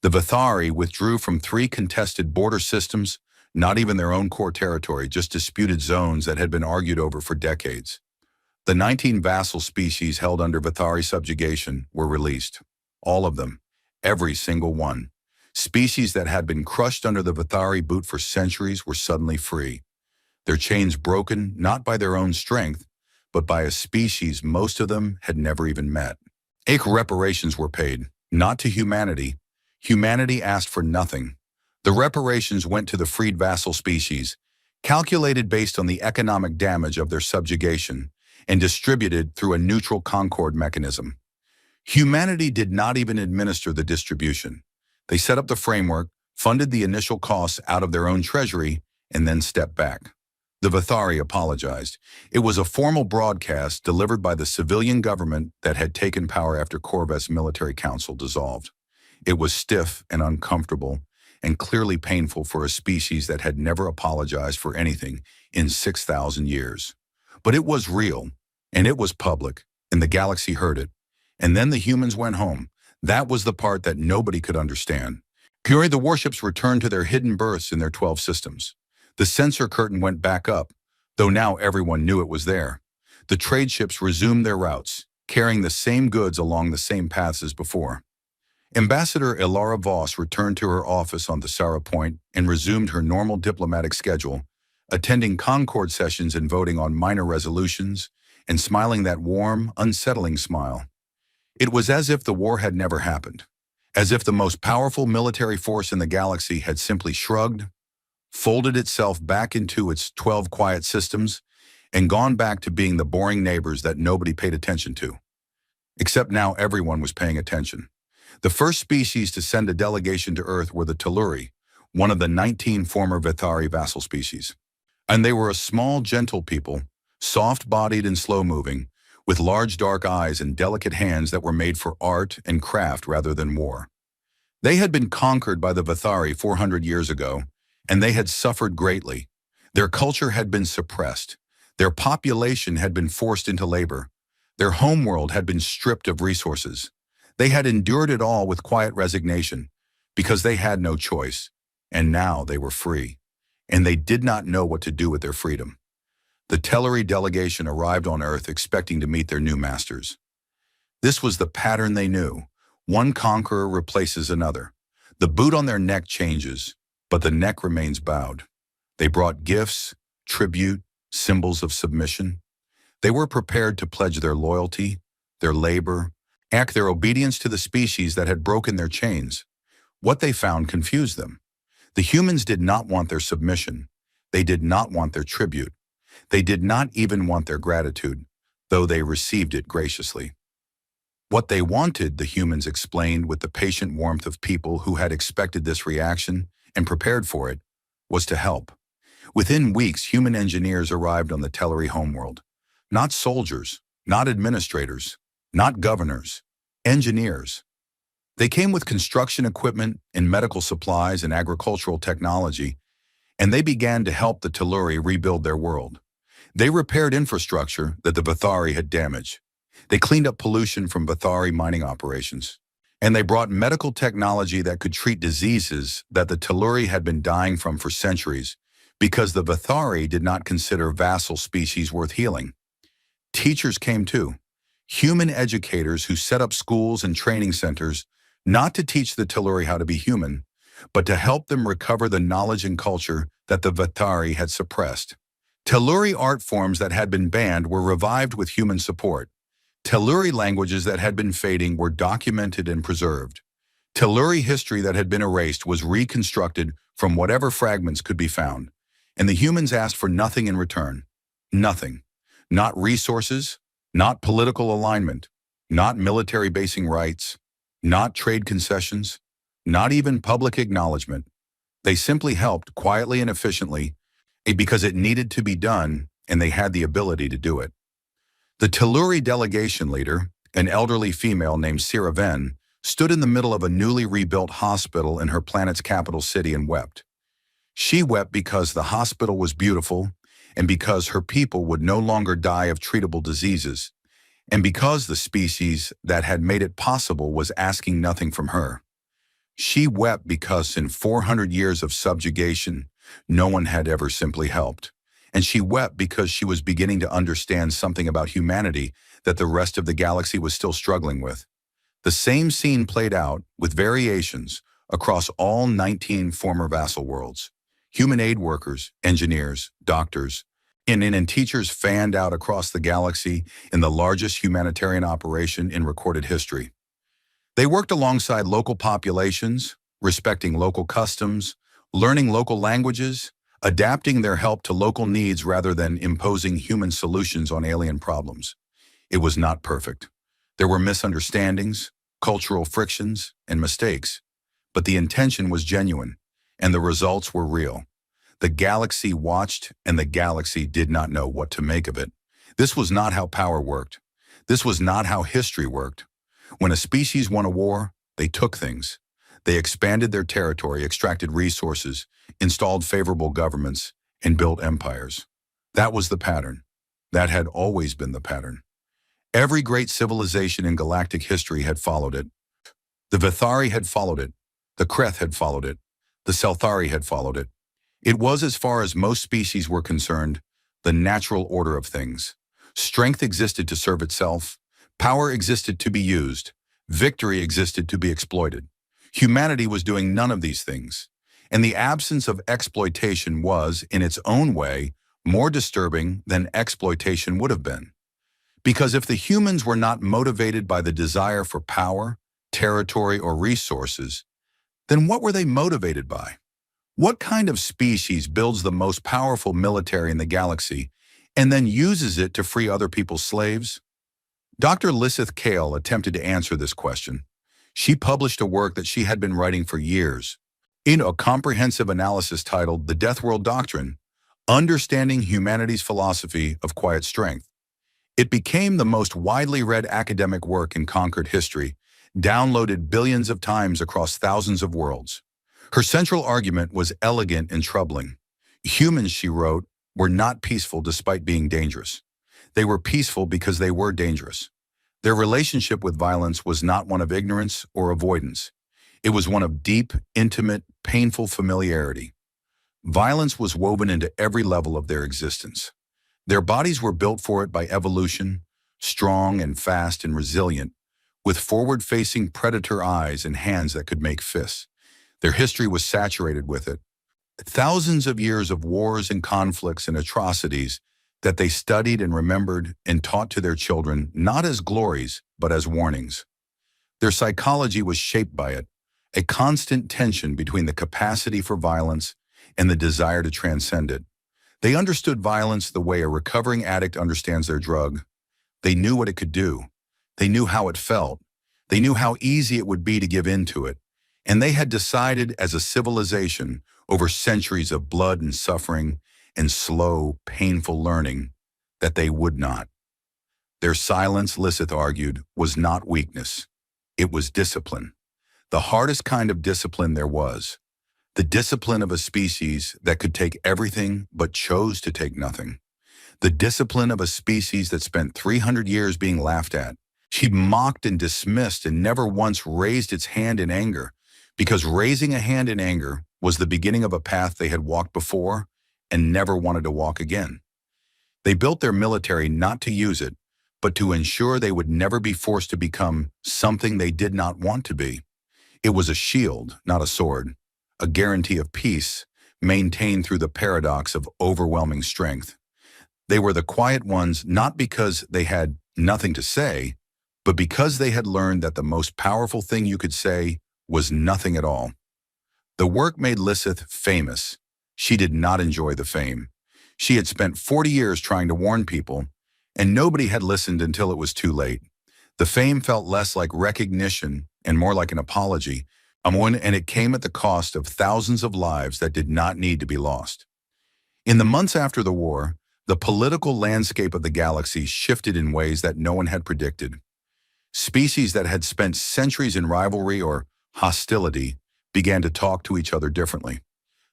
The Vthari withdrew from 3 contested border systems, not even their own core territory, just disputed zones that had been argued over for decades. The 19 vassal species held under Vthari subjugation were released. All of them, every single one. Species that had been crushed under the Vthari boot for centuries were suddenly free. Their chains broken not by their own strength, but by a species most of them had never even met. Equal reparations were paid, not to humanity. Humanity asked for nothing. The reparations went to the freed vassal species, calculated based on the economic damage of their subjugation, and distributed through a neutral concord mechanism. Humanity did not even administer the distribution. They set up the framework, funded the initial costs out of their own treasury, and then stepped back. The Vthari apologized. It was a formal broadcast delivered by the civilian government that had taken power after Corvet's military council dissolved. It was stiff and uncomfortable, and clearly painful for a species that had never apologized for anything in 6,000 years. But it was real, and it was public, and the galaxy heard it. And then the humans went home. That was the part that nobody could understand. The warships returned to their hidden berths in their 12 systems. The sensor curtain went back up, though now everyone knew it was there. The trade ships resumed their routes, carrying the same goods along the same paths as before. Ambassador Elara Voss returned to her office on Vthari Point and resumed her normal diplomatic schedule, attending Concord sessions and voting on minor resolutions, and smiling that warm, unsettling smile. It was as if the war had never happened, as if the most powerful military force in the galaxy had simply shrugged, folded itself back into its 12 quiet systems, and gone back to being the boring neighbors that nobody paid attention to. Except now everyone was paying attention. The first species to send a delegation to Earth were the Telluri, one of the 19 former Vthari vassal species. And they were a small, gentle people, soft-bodied and slow-moving, with large dark eyes and delicate hands that were made for art and craft rather than war. They had been conquered by the Vthari 400 years ago, and they had suffered greatly. Their culture had been suppressed. Their population had been forced into labor. Their homeworld had been stripped of resources. They had endured it all with quiet resignation, because they had no choice, and now they were free, and they did not know what to do with their freedom. The Telluri delegation arrived on Earth expecting to meet their new masters. This was the pattern they knew. One conqueror replaces another. The boot on their neck changes, but the neck remains bowed. They brought gifts, tribute, symbols of submission. They were prepared to pledge their loyalty, their labor, act their obedience to the species that had broken their chains. What they found confused them. The humans did not want their submission. They did not want their tribute. They did not even want their gratitude, though they received it graciously. What they wanted, the humans explained with the patient warmth of people who had expected this reaction and prepared for it, was to help. Within weeks, human engineers arrived on the Telluri homeworld. Not soldiers, not administrators, not governors, engineers. They came with construction equipment and medical supplies and agricultural technology, and they began to help the Telluri rebuild their world. They repaired infrastructure that the Vthari had damaged. They cleaned up pollution from Vthari mining operations. And they brought medical technology that could treat diseases that the Telluri had been dying from for centuries, because the Vthari did not consider vassal species worth healing. Teachers came too. Human educators who set up schools and training centers, not to teach the Telluri how to be human, but to help them recover the knowledge and culture that the Vthari had suppressed. Telluri art forms that had been banned were revived with human support. Telluri languages that had been fading were documented and preserved. Telluri history that had been erased was reconstructed from whatever fragments could be found. And the humans asked for nothing in return. Nothing. Not resources, not political alignment, not military basing rights, not trade concessions, not even public acknowledgement. They simply helped quietly and efficiently because it needed to be done and they had the ability to do it. The Telluri delegation leader, an elderly female named Ven, stood in the middle of a newly rebuilt hospital in her planet's capital city and wept. She wept because the hospital was beautiful and because her people would no longer die of treatable diseases, and because the species that had made it possible was asking nothing from her. She wept because in 400 years of subjugation, no one had ever simply helped. And she wept because she was beginning to understand something about humanity that the rest of the galaxy was still struggling with. The same scene played out, with variations, across all 19 former vassal worlds. Human aid workers, engineers, doctors, And teachers fanned out across the galaxy in the largest humanitarian operation in recorded history. They worked alongside local populations, respecting local customs, learning local languages, adapting their help to local needs rather than imposing human solutions on alien problems. It was not perfect. There were misunderstandings, cultural frictions, and mistakes, but the intention was genuine, and the results were real. The galaxy watched, and the galaxy did not know what to make of it. This was not how power worked. This was not how history worked. When a species won a war, they took things. They expanded their territory, extracted resources, installed favorable governments, and built empires. That was the pattern. That had always been the pattern. Every great civilization in galactic history had followed it. The Vthari had followed it. The Kreth had followed it. The Selthari had followed it. It was, as far as most species were concerned, the natural order of things. Strength existed to serve itself. Power existed to be used. Victory existed to be exploited. Humanity was doing none of these things. And the absence of exploitation was, in its own way, more disturbing than exploitation would have been. Because if the humans were not motivated by the desire for power, territory, or resources, then what were they motivated by? What kind of species builds the most powerful military in the galaxy and then uses it to free other people's slaves? Dr. Lisseth Kale attempted to answer this question. She published a work that she had been writing for years, in a comprehensive analysis titled The Deathworld Doctrine, Understanding Humanity's Philosophy of Quiet Strength. It became the most widely read academic work in conquered history, downloaded billions of times across thousands of worlds. Her central argument was elegant and troubling. Humans, she wrote, were not peaceful despite being dangerous. They were peaceful because they were dangerous. Their relationship with violence was not one of ignorance or avoidance. It was one of deep, intimate, painful familiarity. Violence was woven into every level of their existence. Their bodies were built for it by evolution, strong and fast and resilient, with forward-facing predator eyes and hands that could make fists. Their history was saturated with it. Thousands of years of wars and conflicts and atrocities that they studied and remembered and taught to their children, not as glories, but as warnings. Their psychology was shaped by it, a constant tension between the capacity for violence and the desire to transcend it. They understood violence the way a recovering addict understands their drug. They knew what it could do. They knew how it felt. They knew how easy it would be to give in to it. And they had decided as a civilization, over centuries of blood and suffering and slow, painful learning, that they would not. Their silence, Lisseth argued, was not weakness. It was discipline. The hardest kind of discipline there was. The discipline of a species that could take everything but chose to take nothing. The discipline of a species that spent 300 years being laughed at. She mocked and dismissed and never once raised its hand in anger, because raising a hand in anger was the beginning of a path they had walked before and never wanted to walk again. They built their military not to use it, but to ensure they would never be forced to become something they did not want to be. It was a shield, not a sword, a guarantee of peace, maintained through the paradox of overwhelming strength. They were the quiet ones not because they had nothing to say, but because they had learned that the most powerful thing you could say was nothing at all. The work made Lisseth famous. She did not enjoy the fame. She had spent 40 years trying to warn people, and nobody had listened until it was too late. The fame felt less like recognition and more like an apology, and it came at the cost of thousands of lives that did not need to be lost. In the months after the war, the political landscape of the galaxy shifted in ways that no one had predicted. Species that had spent centuries in rivalry or hostility began to talk to each other differently.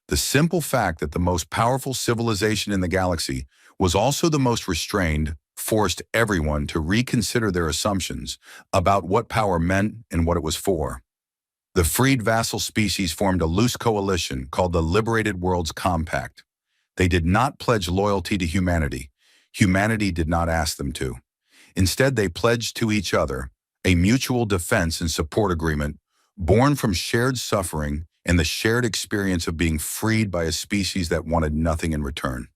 The simple fact that the most powerful civilization in the galaxy was also the most restrained forced everyone to reconsider their assumptions about what power meant and what it was for. The freed vassal species formed a loose coalition called the Liberated Worlds Compact. They did not pledge loyalty to humanity. Humanity did not ask them to. Instead, they pledged to each other a mutual defense and support agreement born from shared suffering and the shared experience of being freed by a species that wanted nothing in return.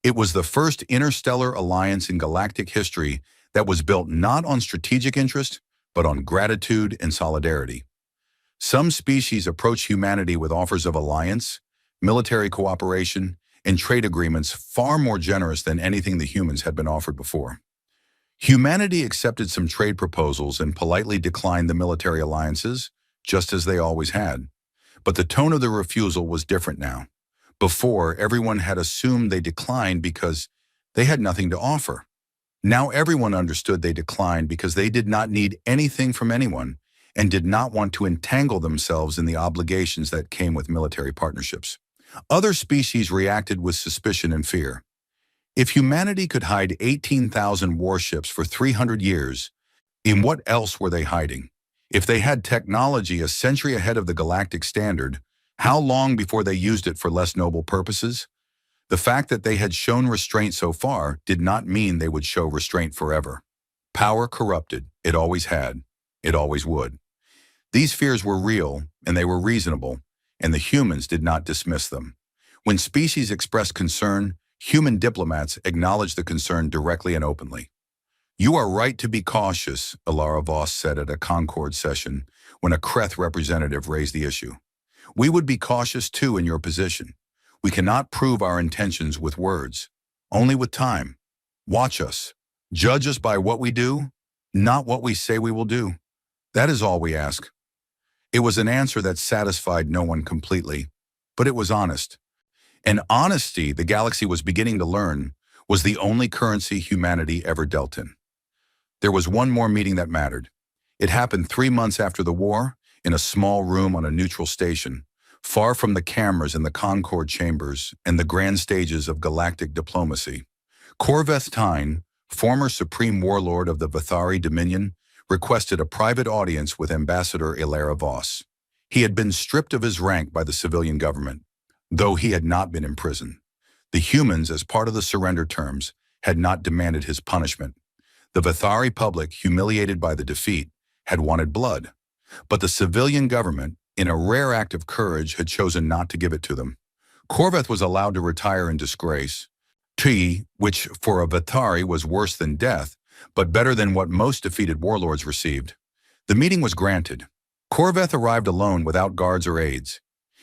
It was the first interstellar alliance in galactic history that was built not on strategic interest, but on gratitude and solidarity. Some species approach humanity with offers of alliance, military cooperation, and trade agreements far more generous than anything the humans had been offered before. Humanity accepted some trade proposals and politely declined the military alliances, just as they always had. But the tone of the refusal was different now. Before, everyone had assumed they declined because they had nothing to offer. Now everyone understood they declined because they did not need anything from anyone and did not want to entangle themselves in the obligations that came with military partnerships. Other species reacted with suspicion and fear. If humanity could hide 18,000 warships for 300 years, in what else were they hiding? If they had technology a century ahead of the galactic standard, how long before they used it for less noble purposes? The fact that they had shown restraint so far did not mean they would show restraint forever. Power corrupted. It always had. It always would. These fears were real, and they were reasonable, and the humans did not dismiss them. When species expressed concern, human diplomats acknowledged the concern directly and openly. "You are right to be cautious," Elara Voss said at a Concord session when a Kreth representative raised the issue. "We would be cautious too in your position. We cannot prove our intentions with words, only with time. Watch us. Judge us by what we do, not what we say we will do. That is all we ask." It was an answer that satisfied no one completely, but it was honest. And honesty, the galaxy was beginning to learn, was the only currency humanity ever dealt in. There was one more meeting that mattered. It happened 3 months after the war, in a small room on a neutral station, far from the cameras in the Concord chambers and the grand stages of galactic diplomacy. Vthari, former supreme warlord of the Vthari Dominion, requested a private audience with Ambassador Elara Voss. He had been stripped of his rank by the civilian government, though he had not been imprisoned. The humans, as part of the surrender terms, had not demanded his punishment. The Vthari public, humiliated by the defeat, had wanted blood, but the civilian government, in a rare act of courage, had chosen not to give it to them. Corven was allowed to retire in disgrace, which for a Vthari was worse than death, but better than what most defeated warlords received. The meeting was granted. Corven arrived alone without guards or aides.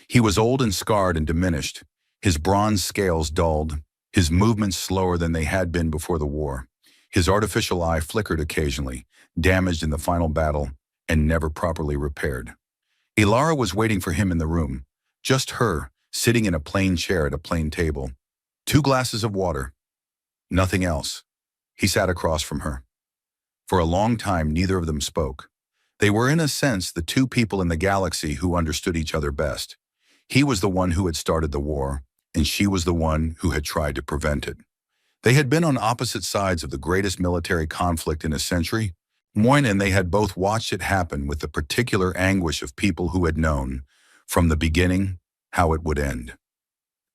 He was old and scarred and diminished, his bronze scales dulled, his movements slower than they had been before the war. His artificial eye flickered occasionally, damaged in the final battle and never properly repaired. Elara was waiting for him in the room, just her, sitting in a plain chair at a plain table. 2 glasses of water. Nothing else. He sat across from her. For a long time, neither of them spoke. They were, in a sense, the 2 people in the galaxy who understood each other best. He was the one who had started the war, and she was the one who had tried to prevent it. They had been on opposite sides of the greatest military conflict in a century, and they had both watched it happen with the particular anguish of people who had known, from the beginning, how it would end.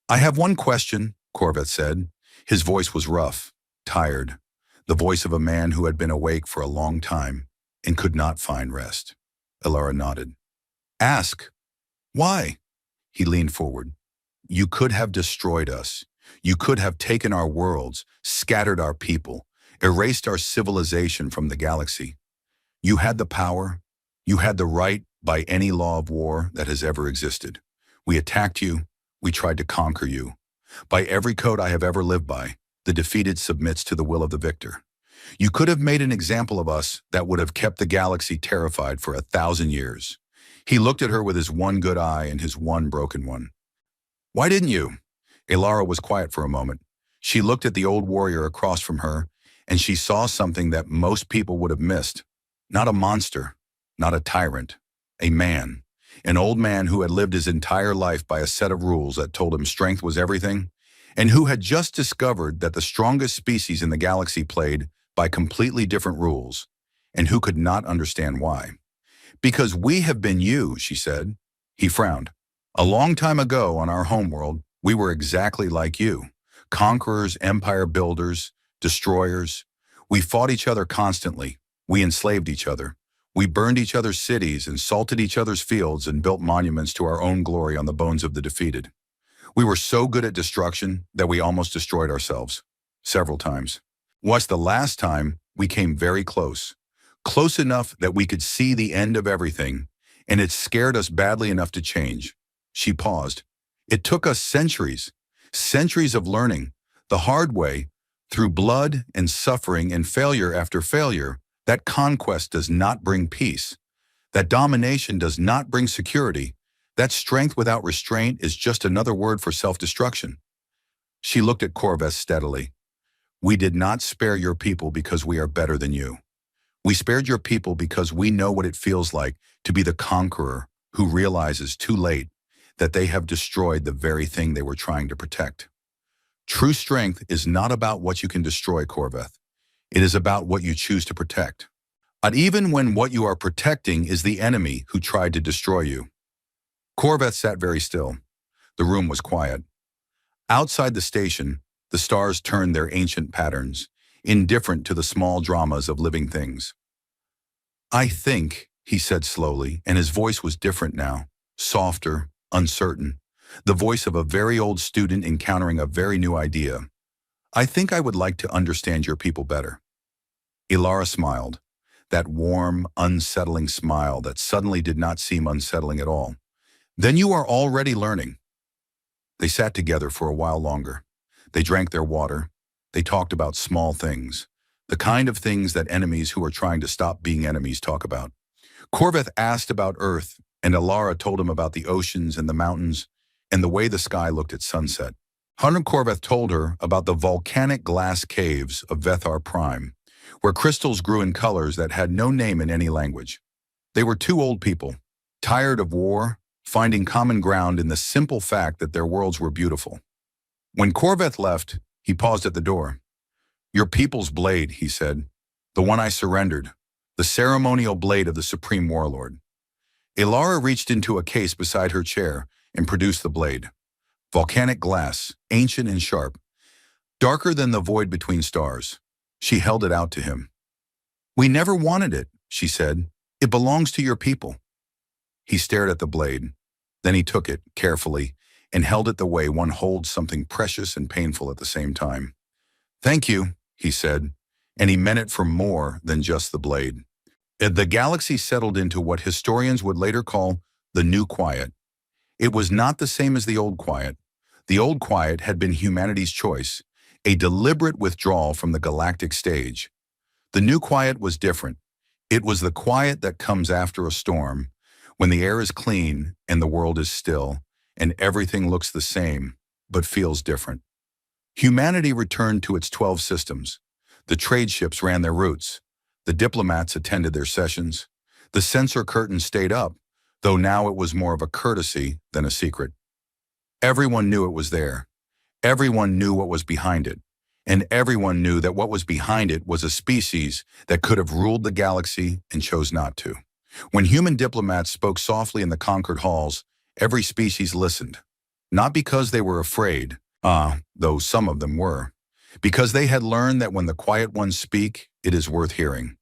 "I have one question," Corven said. His voice was rough, tired, the voice of a man who had been awake for a long time and could not find rest. Elara nodded. "Ask." "Why?" He leaned forward. "You could have destroyed us. You could have taken our worlds, scattered our people, erased our civilization from the galaxy. You had the power. You had the right by any law of war that has ever existed. We attacked you. We tried to conquer you. By every code I have ever lived by, the defeated submits to the will of the victor. You could have made an example of us that would have kept the galaxy terrified for 1,000 years. He looked at her with his one good eye and his one broken one. "Why didn't you?" Elara was quiet for a moment. She looked at the old warrior across from her, and she saw something that most people would have missed. Not a monster, not a tyrant, a man. An old man who had lived his entire life by a set of rules that told him strength was everything, and who had just discovered that the strongest species in the galaxy played by completely different rules, and who could not understand why. "Because we have been you," she said. He frowned. "A long time ago on our homeworld, we were exactly like you. Conquerors, empire builders, destroyers. We fought each other constantly. We enslaved each other. We burned each other's cities and salted each other's fields and built monuments to our own glory on the bones of the defeated. We were so good at destruction that we almost destroyed ourselves. Several times. Was the last time we came very close. Close enough that we could see the end of everything, and it scared us badly enough to change. She paused. It took us centuries. Centuries of learning, the hard way, through blood and suffering and failure after failure, that conquest does not bring peace. That domination does not bring security. That strength without restraint is just another word for self-destruction. She looked at Corvus steadily. We did not spare your people because we are better than you. We spared your people because we know what it feels like to be the conqueror who realizes too late that they have destroyed the very thing they were trying to protect. True strength is not about what you can destroy, Corveth. It is about what you choose to protect. But even when what you are protecting is the enemy who tried to destroy you. Corveth sat very still. The room was quiet. Outside the station, the stars turned their ancient patterns, indifferent to the small dramas of living things. I think, he said slowly, and his voice was different now, softer, uncertain, the voice of a very old student encountering a very new idea. I think I would like to understand your people better. Elara smiled, that warm, unsettling smile that suddenly did not seem unsettling at all. Then you are already learning. They sat together for a while longer. They drank their water. They talked about small things, the kind of things that enemies who are trying to stop being enemies talk about. Corveth asked about Earth, and Elara told him about the oceans and the mountains and the way the sky looked at sunset. Hunter Corveth told her about the volcanic glass caves of Vthari Prime, where crystals grew in colors that had no name in any language. They were two old people, tired of war, finding common ground in the simple fact that their worlds were beautiful. When Corveth left, he paused at the door. Your people's blade, he said, the one I surrendered, the ceremonial blade of the Supreme Warlord. Elara reached into a case beside her chair and produced the blade. Volcanic glass, ancient and sharp, darker than the void between stars. She held it out to him. We never wanted it, she said. It belongs to your people. He stared at the blade. Then he took it, carefully, and held it the way one holds something precious and painful at the same time. Thank you, he said, and he meant it for more than just the blade. The galaxy settled into what historians would later call the New Quiet. It was not the same as the Old Quiet. The Old Quiet had been humanity's choice, a deliberate withdrawal from the galactic stage. The New Quiet was different. It was the quiet that comes after a storm, when the air is clean and the world is still, and everything looks the same, but feels different. Humanity returned to its 12 systems. The trade ships ran their routes. The diplomats attended their sessions. The censor curtain stayed up, though now it was more of a courtesy than a secret. Everyone knew it was there. Everyone knew what was behind it. And everyone knew that what was behind it was a species that could have ruled the galaxy and chose not to. When human diplomats spoke softly in the conquered halls, every species listened. Not because they were afraid, though some of them were. Because they had learned that when the quiet ones speak, it is worth hearing.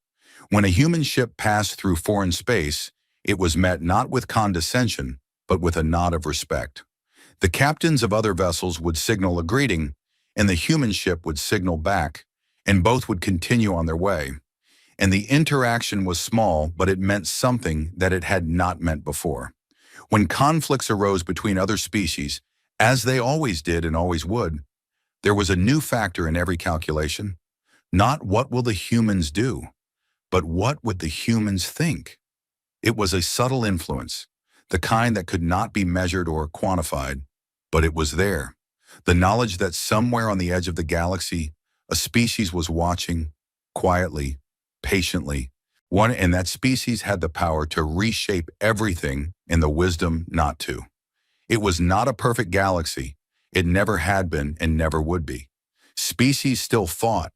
When a human ship passed through foreign space, it was met not with condescension, but with a nod of respect. The captains of other vessels would signal a greeting, and the human ship would signal back, and both would continue on their way. And the interaction was small, but it meant something that it had not meant before. When conflicts arose between other species, as they always did and always would, there was a new factor in every calculation. Not what will the humans do, but what would the humans think? It was a subtle influence, the kind that could not be measured or quantified, but it was there. The knowledge that somewhere on the edge of the galaxy, a species was watching, quietly, patiently, and that species had the power to reshape everything and the wisdom not to. It was not a perfect galaxy. It never had been and never would be. Species still fought.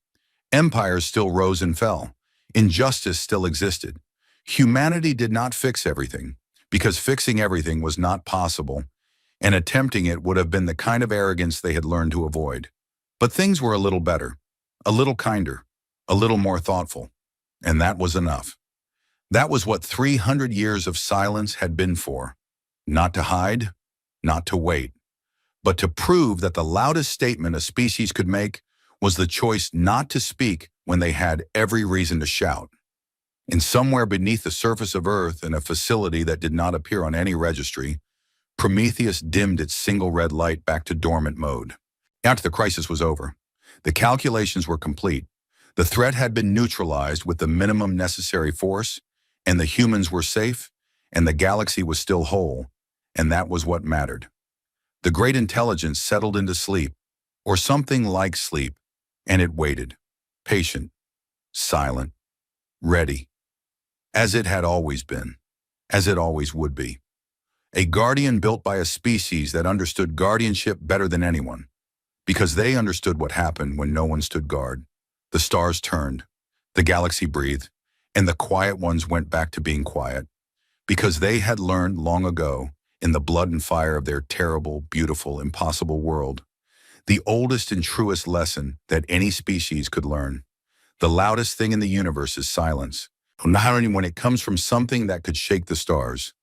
Empires still rose and fell. Injustice still existed. Humanity did not fix everything, because fixing everything was not possible, and attempting it would have been the kind of arrogance they had learned to avoid. But things were a little better, a little kinder, a little more thoughtful, and that was enough. That was what 300 years of silence had been for. Not to hide, not to wait, But to prove that the loudest statement a species could make was the choice not to speak when they had every reason to shout. And somewhere beneath the surface of Earth, in a facility that did not appear on any registry, Prometheus dimmed its single red light back to dormant mode. After the crisis was over, the calculations were complete. The threat had been neutralized with the minimum necessary force, and the humans were safe, and the galaxy was still whole, and that was what mattered. The great intelligence settled into sleep, or something like sleep, and it waited, patient, silent, ready, as it had always been, as it always would be. A guardian built by a species that understood guardianship better than anyone, because they understood what happened when no one stood guard. The stars turned, the galaxy breathed, and the quiet ones went back to being quiet, because they had learned long ago, in the blood and fire of their terrible, beautiful, impossible world, the oldest and truest lesson that any species could learn. The loudest thing in the universe is silence, not only when it comes from something that could shake the stars,